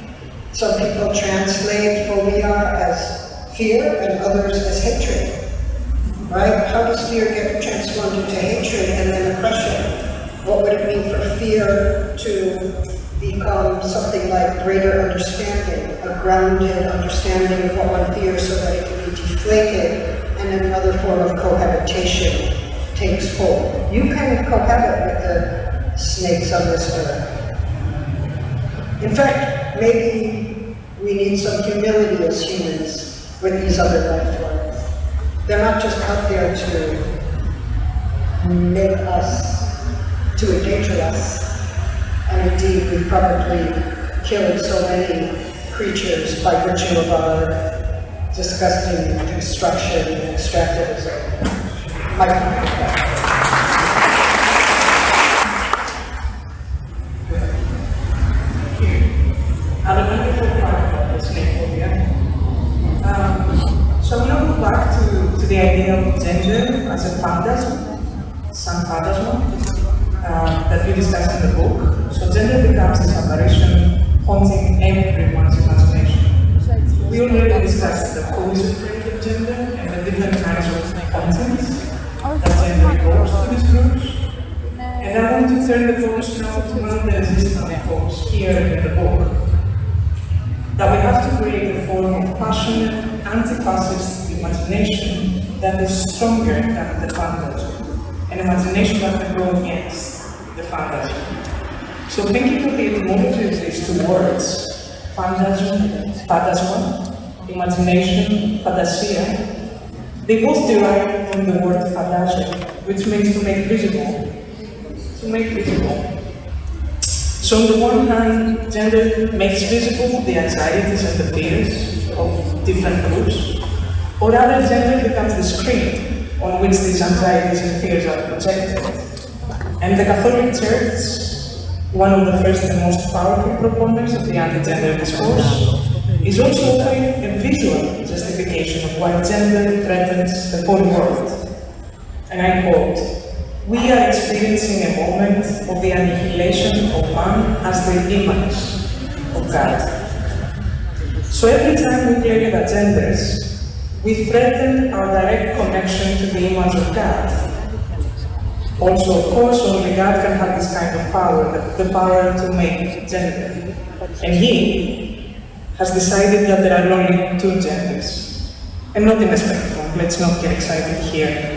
Some people translate phobia as fear and others as hatred, right? How does fear get transformed into hatred and then oppression? What would it mean for fear to become something like greater understanding, a grounded understanding of what one fears so that it can be deflated and another form of cohabitation takes hold? You can cohabit with the snakes on this earth. In fact, maybe we need some humility as humans with these other life forms. They're not just out there to make us, to endanger us. And indeed, we've probably killed so many creatures by virtue of our disgusting construction and extractivism. So I'm going to go back to the idea of gender as a phantasm, some phantasm, that we discussed in the book. So gender becomes this apparition haunting everyone's imagination. We already discussed the who is afraid of gender and the different kinds of hauntings that gender evolves to these groups. And I want to turn the focus now to one of the resistance points here in the book. That we have to create a form of passionate, anti-fascist imagination that is stronger than the phantasm. An imagination that can go against the phantasm. So thinking of the etymology of these two words, phantasm, phantasma, imagination, fantasia, they both derive from the word phantasm, which means to make visible. To make visible. So on the one hand, gender makes visible the anxieties and the fears of different groups, or rather gender becomes the screen on which these anxieties and fears are projected. And the Catholic Church, one of the first and most powerful proponents of the anti-gender discourse, is also offering a visual justification of why gender threatens the whole world. And I quote, "We are experiencing a moment of the annihilation of man as the image of God." So every time we play with agendas, we threaten our direct connection to the image of God. Also, of course, only God can have this kind of power, the power to make gender. And He has decided that there are only two genders, and not in a spectrum. Let's not get excited here.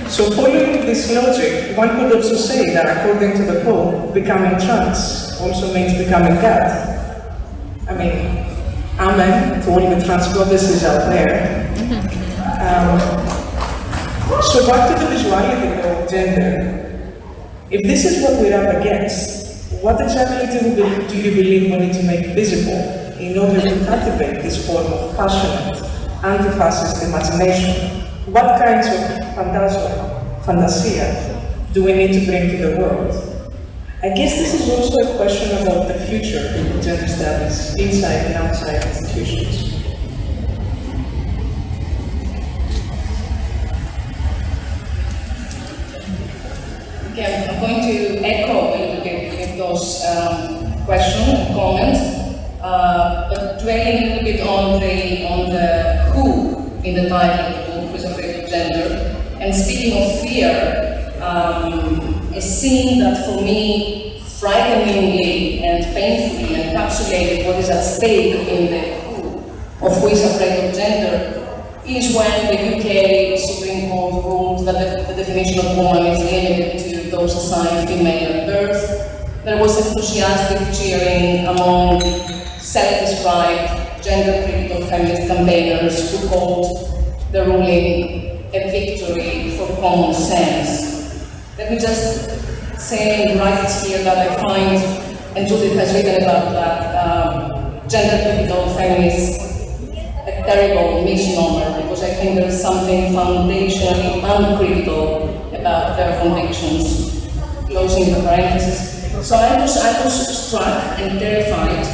So following this logic, one could also say that according to the Pope, becoming trans also means becoming God. I mean, amen to all the trans goddesses out there. So back to the visuality of gender. If this is what we're up against, what exactly do you believe we need to make visible in order to cultivate this form of passionate, anti-fascist imagination? What kinds of fantasia do we need to bring to the world? I guess this is also a question about the future of gender studies inside and outside institutions. Okay, I'm going to echo a little bit with those questions and comments, but dwelling a little bit on the who in the title of the book, Who's Afraid of Gender. And speaking of fear, a scene that for me frighteningly and painfully encapsulated what is at stake in the who of Who is Afraid of Gender is when the UK Supreme Court ruled that the definition of woman is limited to those assigned female at birth. There was enthusiastic cheering among self-described gender-critical feminist campaigners who called the ruling a victory for common sense. Let me just say right here that I find, and Judith has written about that, gender-critical feminists a terrible misnomer, because I think there is something foundationally uncritical about their convictions. Closing the parenthesis. So I was struck and terrified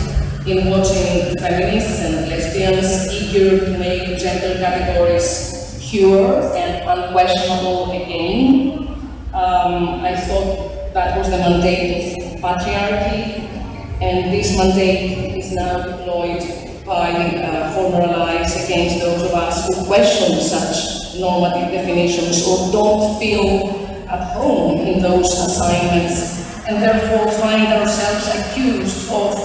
in watching feminists and lesbians eager to make gender categories pure and unquestionable again. I thought that was the mandate of patriarchy, and this mandate is now deployed by former allies against those of us who question such normative definitions or don't feel at home in those assignments, and therefore find ourselves accused of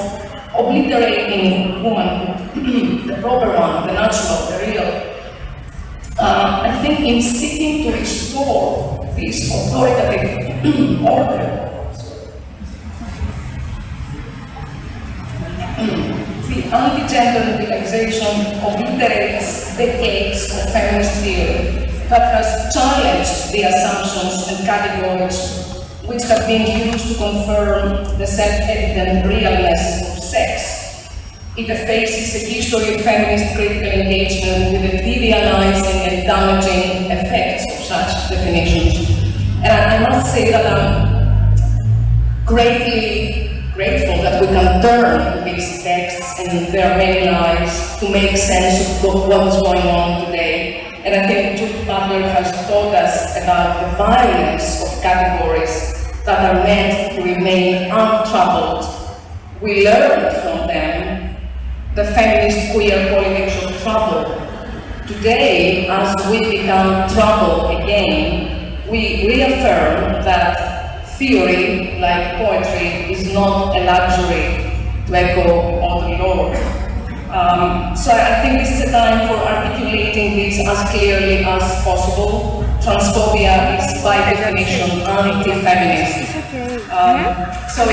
obliterating womanhood, the proper one, the natural, the real. I think in seeking to restore this authoritative order, the anti-gender radicalization obliterates decades of feminist theory that has challenged the assumptions and categories which have been used to confirm the self-evident realness of sex. It faces a history of feminist critical engagement with the derealizing and damaging effects of such definitions. And I must say that I'm greatly grateful that we can turn to these texts and their many lives to make sense of what is going on today. And I think Judith Butler has taught us about the violence of categories that are meant to remain untroubled. We learn from them the feminist queer politics of trouble. Today, as we become trouble again, we reaffirm that theory, like poetry, is not a luxury to echo on the Lord. So I think this is a time for articulating this as clearly as possible. Transphobia is by definition anti-feminist. So a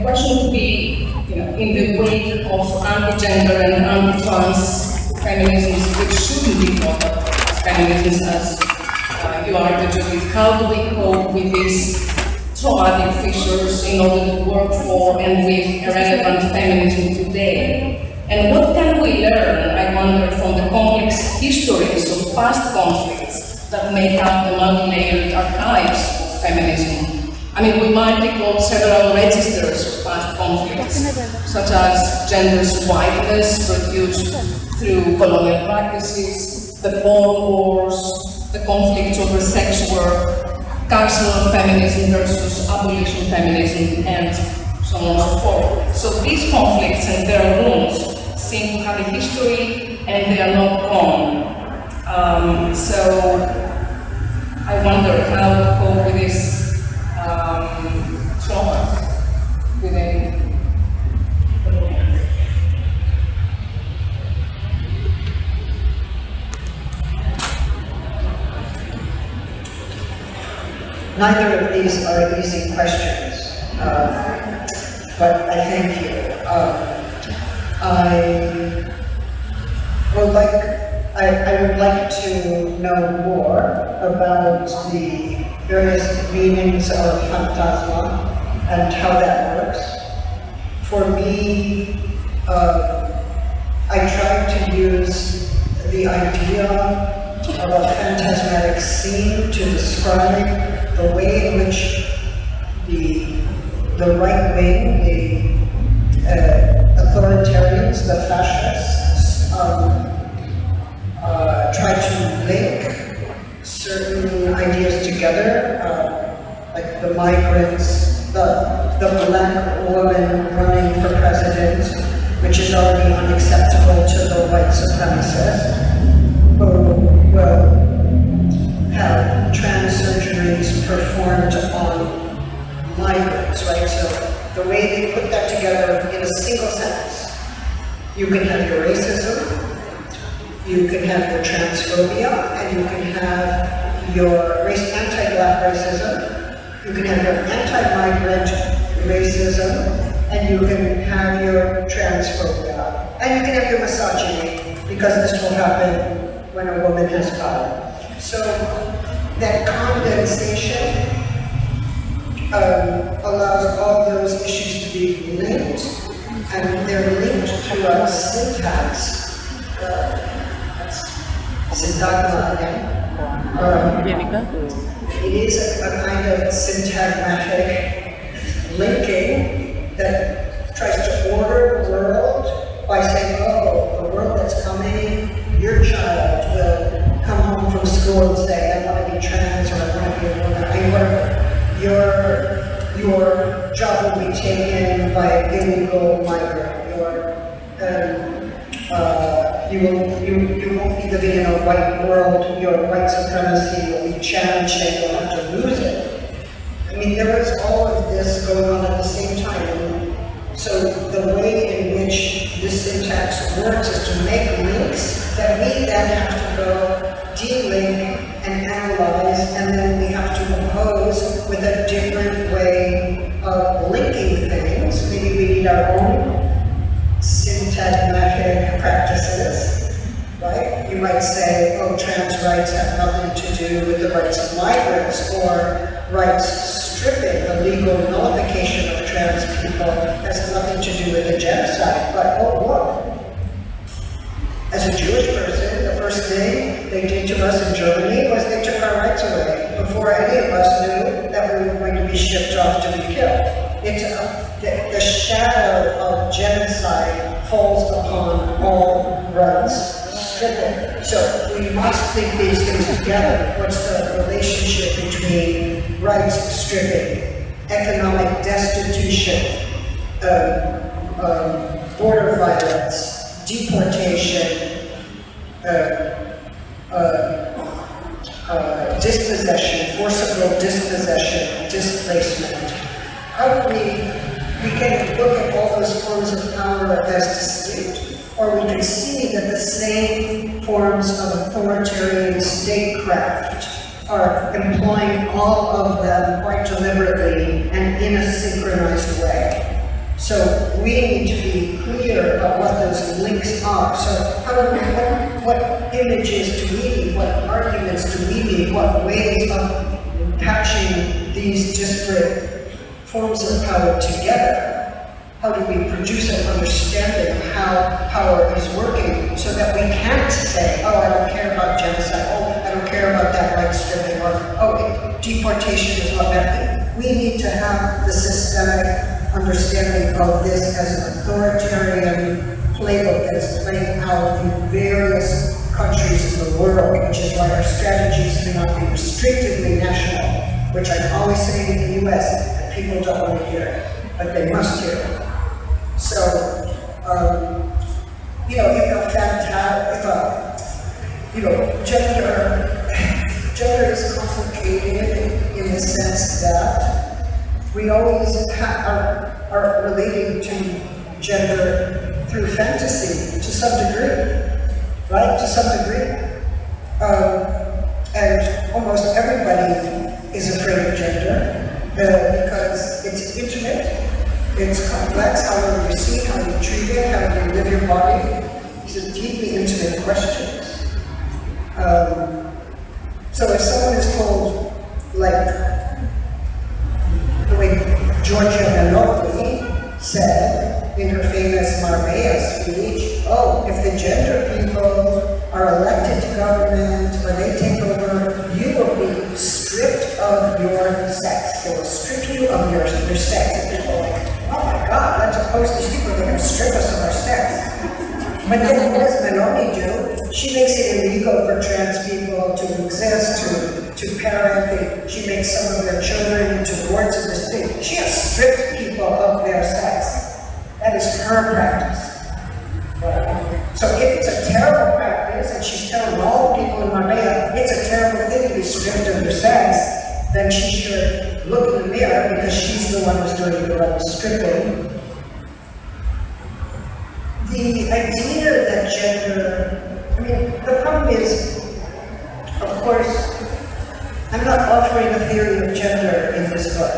question would be, in the wake of anti-gender and anti-trans feminisms, which shouldn't be thought of as feminisms, as you argued, Judith, how do we cope with these traumatic fissures in order to work for and with a relevant feminism today? And what can we learn, I wonder, from the complex histories of past conflicts that make up the multi-layered archives of feminism? I mean, we might recall several registers of past conflicts, such as gender's whiteness produced through colonial practices, the porn wars, the conflicts over sex work, carceral feminism versus abolition feminism, and so on and so forth. So these conflicts and their wounds seem to have a history and they are not gone. So I wonder how to cope with this trauma within the movement. Neither of these are easy questions, but I thank you. I would like to know more about the various meanings of phantasma and how that works. For me, I try to use the idea of a phantasmatic scene to describe the way in which the right wing, the authoritarians, the fascists, try to link certain ideas together, like the migrants, the black woman running for president, which is already unacceptable to the white supremacists, who will have trans surgeries performed on migrants, right? So the way they put that together in a single sentence, you can have your racism, you can have your transphobia, and you can have your anti-black racism, you can have your anti-migrant racism, and you can have your transphobia, and you can have your misogyny, because this will happen when a woman has power. So that condensation allows all those issues to be linked, and they're linked to a syntax. Syntagma again. It is a kind of syntagmatic linking that tries to order the world by saying, oh, the world that's coming, your child will come home from school and say, I want to be trans, or I want to be a woman, your job will be taken by an illegal migrant, you won't be living in a white world, your white supremacy will be challenged and you'll have to lose it. I mean, there was all of this going on at the same time. And so the way in which this syntax works is to make links that we then have to go de-link and analyze, and then we have to oppose with a different way of linking things. Maybe we need our own syntagmatic practices, right? You might say, oh, trans rights have nothing to do with the rights of migrants, or rights stripping, the legal nullification of trans people has nothing to do with the genocide. But oh, look, as a Jewish person, the first thing they did to us in Germany was they took our rights away before any of us knew that we were going to be shipped off to be killed. It's the shadow of genocide falls upon all rights stripping. So we must think these things together. What's the relationship between rights stripping economic destitution, border violence, deportation, dispossession, forcible dispossession, displacement. How do we can look at all those forms of power as distinct, or we can see that the same forms of authoritarian statecraft are employing all of them quite deliberately and in a synchronized way. So we need to be clear about what those links are. So how do we, what images do we need, what arguments do we need, what ways of patching these disparate forms of power together? How do we produce an understanding of how power is working so that we can't say, oh, I don't care about genocide, oh, I don't care about that right stripping, or oh, deportation is what that means. We need to have the systemic understanding of this as an authoritarian playbook that is playing out in various countries in the world, which is why our strategies cannot be restrictively national, which I'm always saying in the US, that people don't want to hear it, but they must hear it. So, you know, gender is complicated in the sense that we always are relating to gender through fantasy to some degree, right? To some degree. And almost everybody is afraid of gender because it's intimate, it's complex, how do you see, how do you treat it, how do you live your body? These are deeply intimate questions. So if someone is told, like, the way Giorgia Meloni said in her famous Marbella speech, oh, if the gender people are elected to government or they take over, you will be stripped of your sex. They will strip you of your sex. And people are like, oh my God, let's oppose these people, they're going to strip us of our sex. But then what does Meloni do? She makes it illegal for trans people to exist, to parent. She makes some of their children into wards of this thing. She has stripped people of their sex. That is her practice. So if it's a terrible practice, and she's telling all the people in Marbella, it's a terrible thing to be stripped of your sex, then she should look in the mirror because she's the one who's doing the right stripping. The idea that gender, I mean, the problem is, of course, I'm not offering a theory of gender in this book.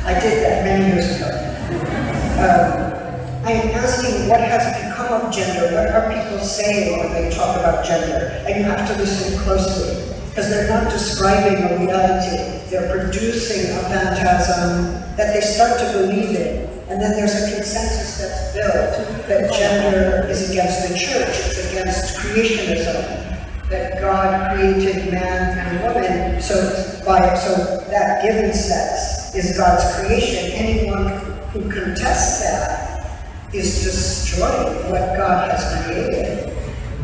I did that many years ago. I am asking what has become of gender, what are people saying when they talk about gender, and you have to listen closely, because they're not describing a reality, they're producing a phantasm that they start to believe in. And then there's a consensus that's built that gender is against the church, it's against creationism, that God created man and woman, so that given sex is God's creation. Anyone who contests that is destroying what God has created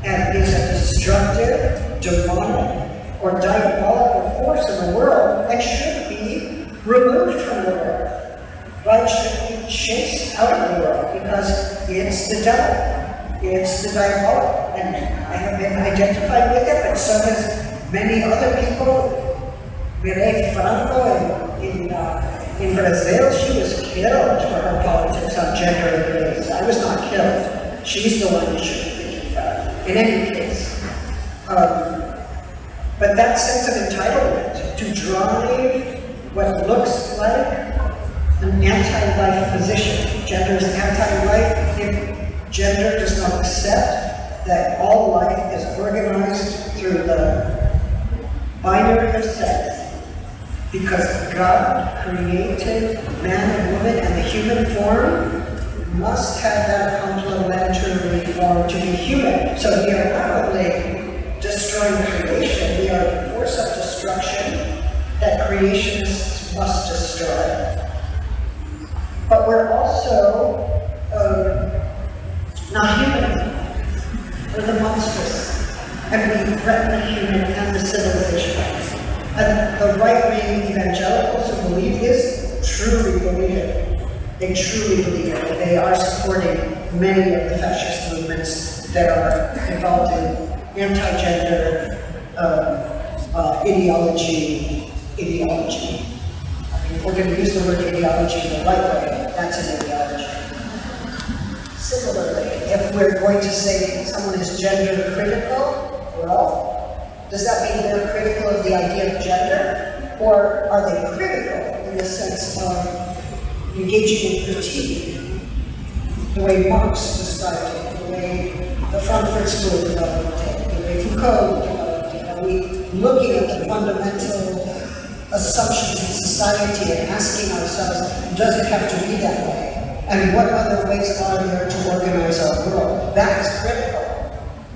and is a destructive, demonic, or diabolical force in the world and should be removed from the world. Right, should be chased out of the world because it's the devil, it's the diabolic, and I have been identified with it, but so has many other people. Mirei Franco in Brazil, she was killed for her politics on gender and race. I was not killed. She's the one you should be thinking about. In any case, but that sense of entitlement to drive what looks like an anti-life position. Gender is anti-life if gender does not accept that all life is organized through the binary of sex. Because God created man and woman and the human form must have that complementary form to be human. So we are not only destroying creation, we are a force of destruction that creationists must destroy. But we're also not human. We're the monstrous. And we threaten the human and the civilization. And the right-wing evangelicals who believe this truly believe it. They truly believe it. They are supporting many of the fascist movements that are involved in anti-gender ideology. I mean, if we're going to use the word ideology in the right way, that's an ideology. Similarly, if we're going to say someone is gender critical, well, does that mean they're critical of the idea of gender? Or are they critical in the sense of engaging in critique? The way Marx described it, the way the Frankfurt School developed it, the way Foucault developed it. Are we looking at the fundamental assumptions in society and asking ourselves, does it have to be that way? And what other ways are there to organize our world? That's critical.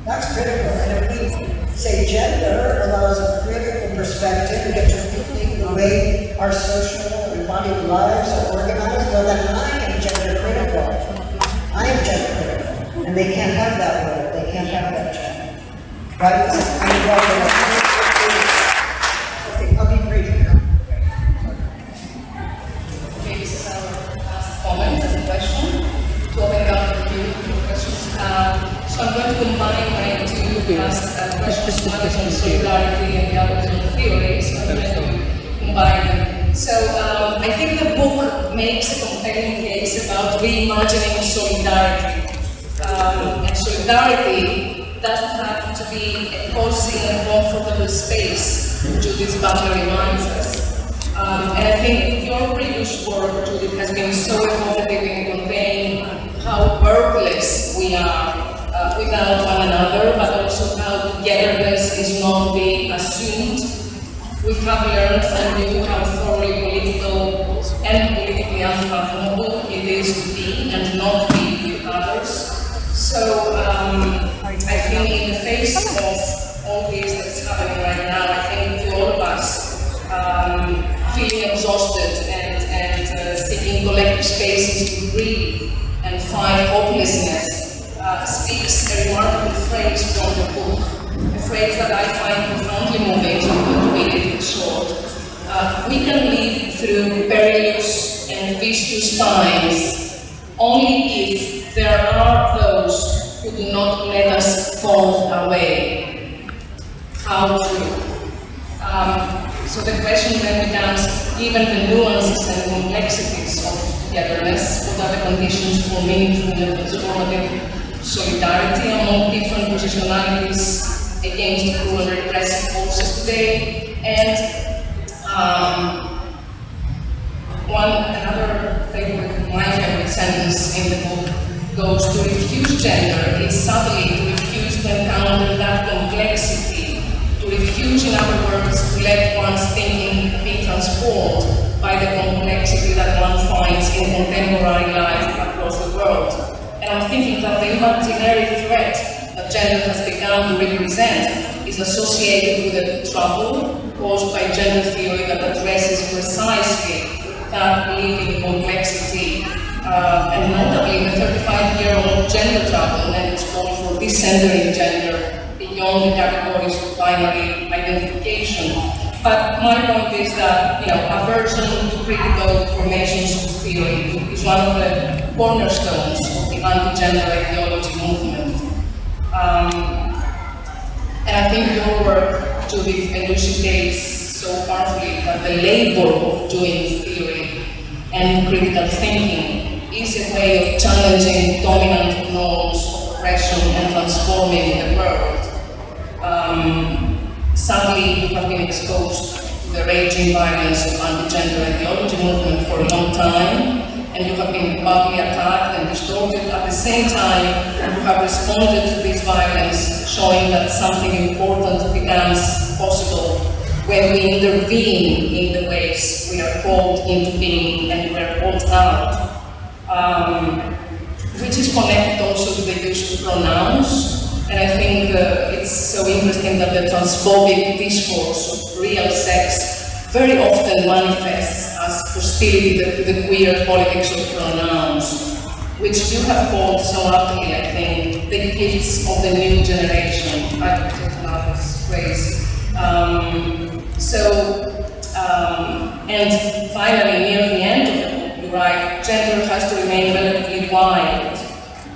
That's critical. And if we say gender allows a critical perspective to get to rethink the way our social and embodied lives are organized, well then I am gender critical. I am gender critical. And they can't have that word. They can't have that gender. Right? Okay, I'll be brief now. Okay, this is our last comment and question to open up for you questions. So I'm going to combine my two last questions, one is on solidarity and the other is on theory, so I'm going to combine them. So I think the book makes a compelling case about reimagining solidarity. And solidarity doesn't have to be a cozy and comfortable space, Judith Butler reminds us. And I think your previous work, Judith, has been so evocative in conveying how worthless we are without one another, but also how togetherness is not to be assumed. We have learned from you how thoroughly political and politically unfathomable it is to be and not be with others. So I think in the face of all this that's happening right now, I think to all of us feeling exhausted and seeking collective spaces to breathe and find hopelessness speaks a remarkable phrase from the book, a phrase that I find profoundly moving, so I'm going to read it short. We can live through perilous and vicious times only if there are those who do not let us fall away. How true. So the question then becomes, given the nuances and complexities of togetherness, what are the conditions for meaningful and transformative solidarity among different positionalities against cruel and repressive forces today? And my favorite sentence in the book goes, to refuse gender is subtly to refuse to encounter that complexity, to refuse, in other words, to let one's thinking be transformed by the complexity that one finds in contemporary life across the world. And I'm thinking that the imaginary threat that gender has begun to represent is associated with the trouble caused by gender theory that addresses precisely that living complexity, and notably the 35-year-old gender trouble and its call for decentering gender beyond the categories of binary identification. But my point is that, aversion to critical formations of theory is one of the cornerstones of the anti-gender ideology movement. And I think your work, Judith, elucidates so powerfully that the labor of doing theory and critical thinking is a way of challenging dominant norms of oppression and transforming the world. Sadly, you have been exposed to the raging violence of anti-gender ideology movement for a long time, and you have been badly attacked and distorted. At the same time, you have responded to this violence, showing that something important becomes possible when we intervene in the ways we are called into being and we are called out, which is connected also to the use of pronouns. And I think it's so interesting that the transphobic discourse of real sex very often manifests as hostility to the queer politics of pronouns, which you have called so aptly, I think, the gifts of the new generation. I just love this phrase. And finally, near the end of the book, you write, gender has to remain relatively wide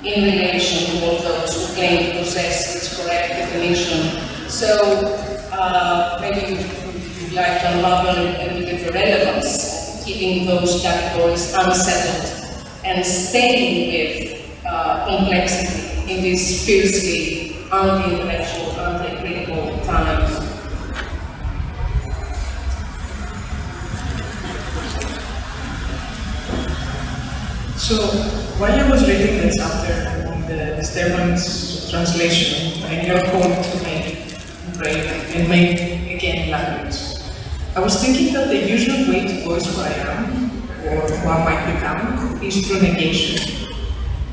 in relation to all those who claim to possess its correct definition. So maybe you'd like to unravel a little bit the relevance of keeping those categories unsettled and staying with complexity in these fiercely anti-intellectual, anti-critical times. So, while I was reading the chapter on the disturbance of translation and your call to make break and make again language, I was thinking that the usual way to voice who I am, or who I might become, is through negation.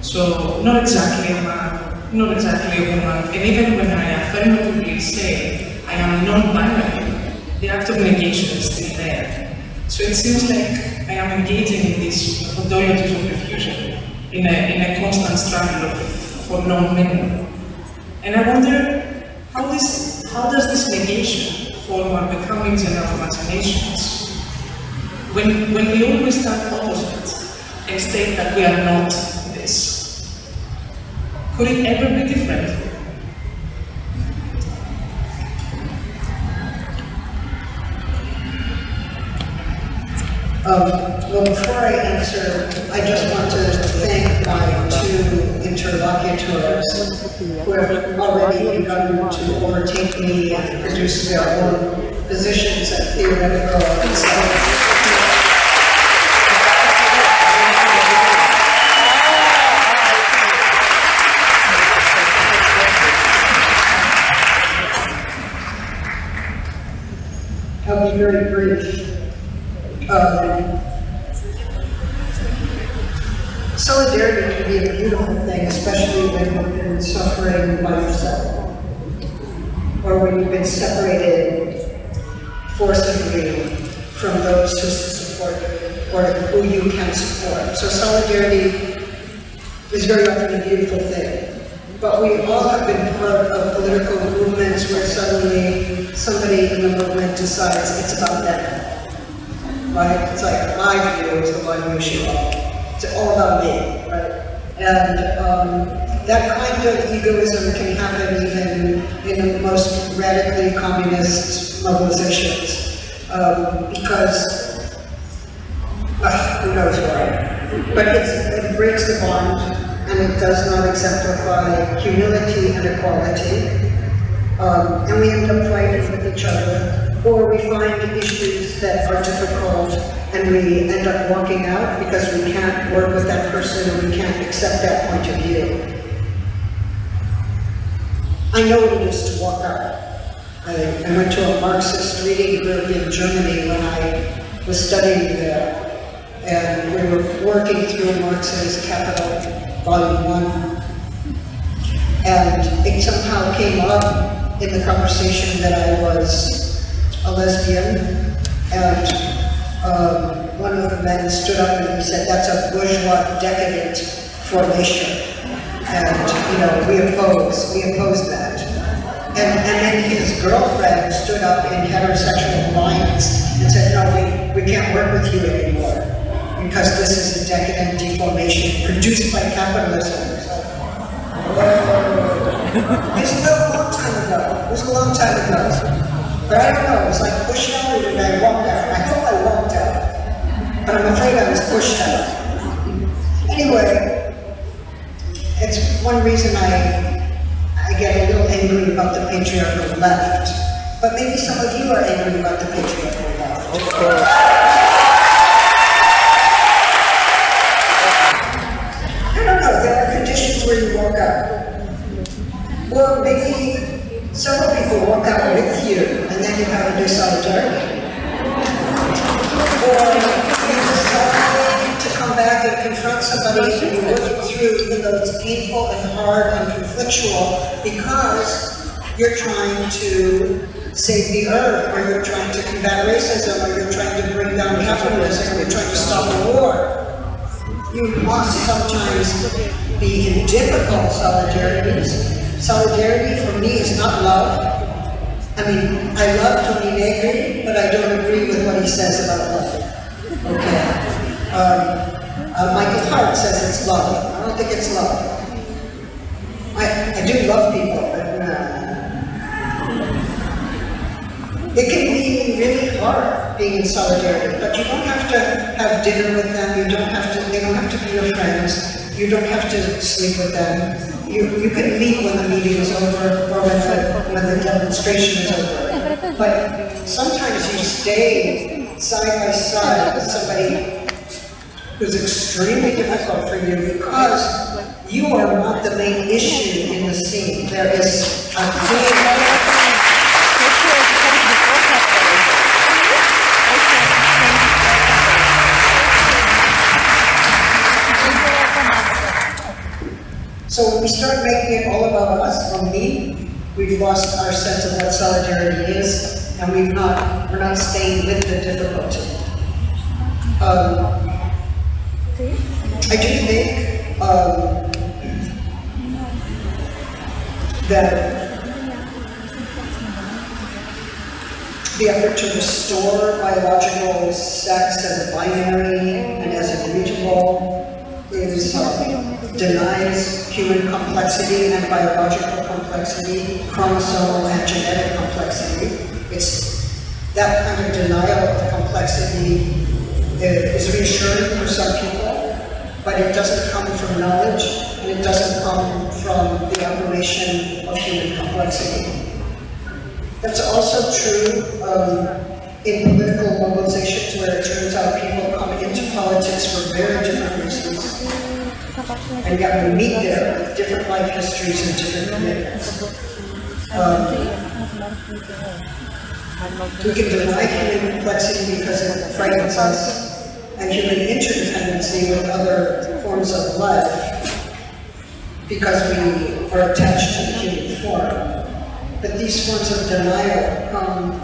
So, not exactly a man, not exactly a woman, and even when I affirmatively say I am non-binary, the act of negation is still there. So it seems like I am engaging in these ontologies of refusion, in a constant struggle for non-meaning. And I wonder, how does this negation form our becomings and our imaginations? When we always stand opposite and state that we are not this. Could it ever be different? Well, before I answer, I just want to thank my two interlocutors who have already begun to overtake me and produce their own positions at theoretical and I'll be very brief. Solidarity can be a beautiful thing, especially when you've been suffering by yourself, or when you've been separated forcibly from those who support you, or who you can support. So solidarity is very often a beautiful thing. But we all have been part of political movements where suddenly somebody in the movement decides it's about them. Right? It's like my view is the one you should love. It's all about me, right? And that kind of egoism can happen even in the most radically communist mobilizations, because who knows why? But it breaks the bond, and it does not exemplify humility and equality. And we end up fighting with each other, or we find issues that are difficult and we end up walking out because we can't work with that person and we can't accept that point of view. I know what it is to walk out. I went to a Marxist reading group in Germany when I was studying there, and we were working through Marx's Capital, Volume 1, and it somehow came up in the conversation that I was a lesbian, and one of the men stood up and he said, "That's a bourgeois decadent formation," and we oppose that. And then his girlfriend stood up in heterosexual alliance and said, "No, we can't work with you anymore because this is a decadent deformation produced by capitalism." It's a long time ago. It was a long time ago. But I don't know, it was like pushed out and I walked out. I hope I walked out, but I'm afraid I was pushed out. Anyway, it's one reason I get a little angry about the patriarchal left. But maybe some of you are angry about the patriarchal left. I don't know, there are conditions where you walk out. Or maybe several people walk out with you, and then you have a new solidarity. Or you decide to come back and confront somebody who you're working through, even though it's painful and hard and conflictual, because you're trying to save the earth, or you're trying to combat racism, or you're trying to bring down capitalism, or you're trying to stop a war. You must sometimes be in difficult solidarities. Solidarity for me is not love. I mean, I love Tony Negri, but I I don't agree with what he says about love. Okay. Michael Hart says it's love. I don't think it's love. I do love people, but it can be really hard being in solidarity, but you don't have to have dinner with them, they don't have to be your friends, you don't have to sleep with them. You can leave when the meeting is over or when the demonstration is over. But sometimes you stay side by side with somebody who's extremely difficult for you because you are not the main issue in the scene. There is a So when we start making it all about us or me, we've lost our sense of what solidarity is, and we're not staying with the difficulty. I do think that the effort to restore biological sex as a binary and as immutable denies human complexity and biological complexity, chromosomal and genetic complexity. It's that kind of denial of complexity is reassuring for some people, but it doesn't come from knowledge, and it doesn't come from the affirmation of human complexity. That's also true in political mobilizations where it turns out people come into politics for very different reasons. And yet we meet there with different life histories and different commitments. We can deny human complexity because it frightens us, and human interdependency with other forms of life because we are attached to the human form. But these forms of denial come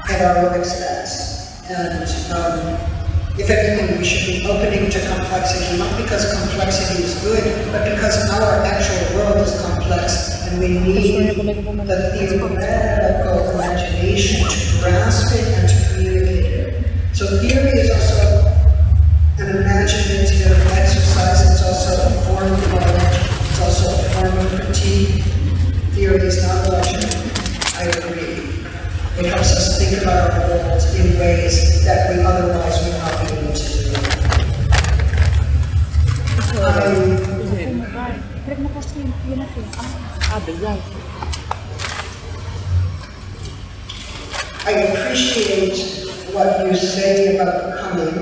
at our own expense. And if anything, we should be opening to complexity, not because complexity is good, but because our actual world is complex, and we need the theoretical imagination to grasp it and to communicate it. So theory is also an imaginative exercise, it's also a form of knowledge, it's also a form of critique. Theory is not logic, I agree. It helps us think about our world in ways that we otherwise would not be able to do. I appreciate what you say about becoming,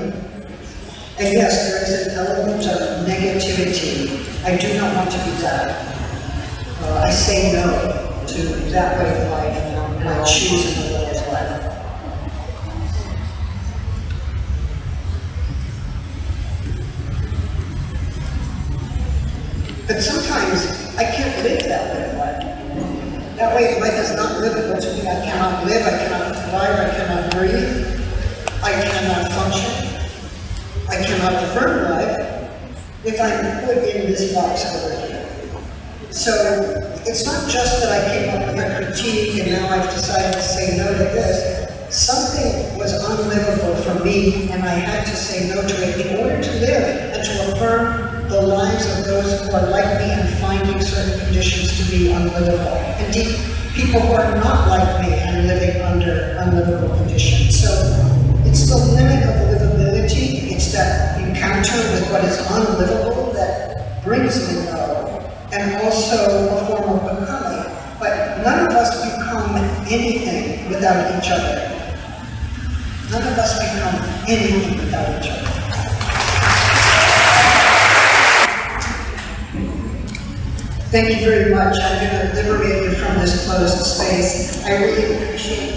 and yes, there is an element of negativity. I do not want to be that. I say no to that way of life, and I choose another way of life. But sometimes I can't live that way of life. That way of life is not livable to me. I cannot live, I cannot thrive, I cannot breathe, I cannot function, I cannot affirm life if I'm put in this box over here. So it's not just that I came up with a critique and now I've decided to say no to this. Something was unlivable for me and I had to say no to it in order to live and to affirm the lives of those who are like me and finding certain conditions to be unlivable. Indeed, people who are not like me and living under unlivable conditions. So it's the limit of livability, it's that encounter with what is unlivable that brings me low. And also a form of becoming. But none of us become anything without each other. None of us become anything without each other. Thank you very much. I'm going to liberate you from this closed space. I really appreciate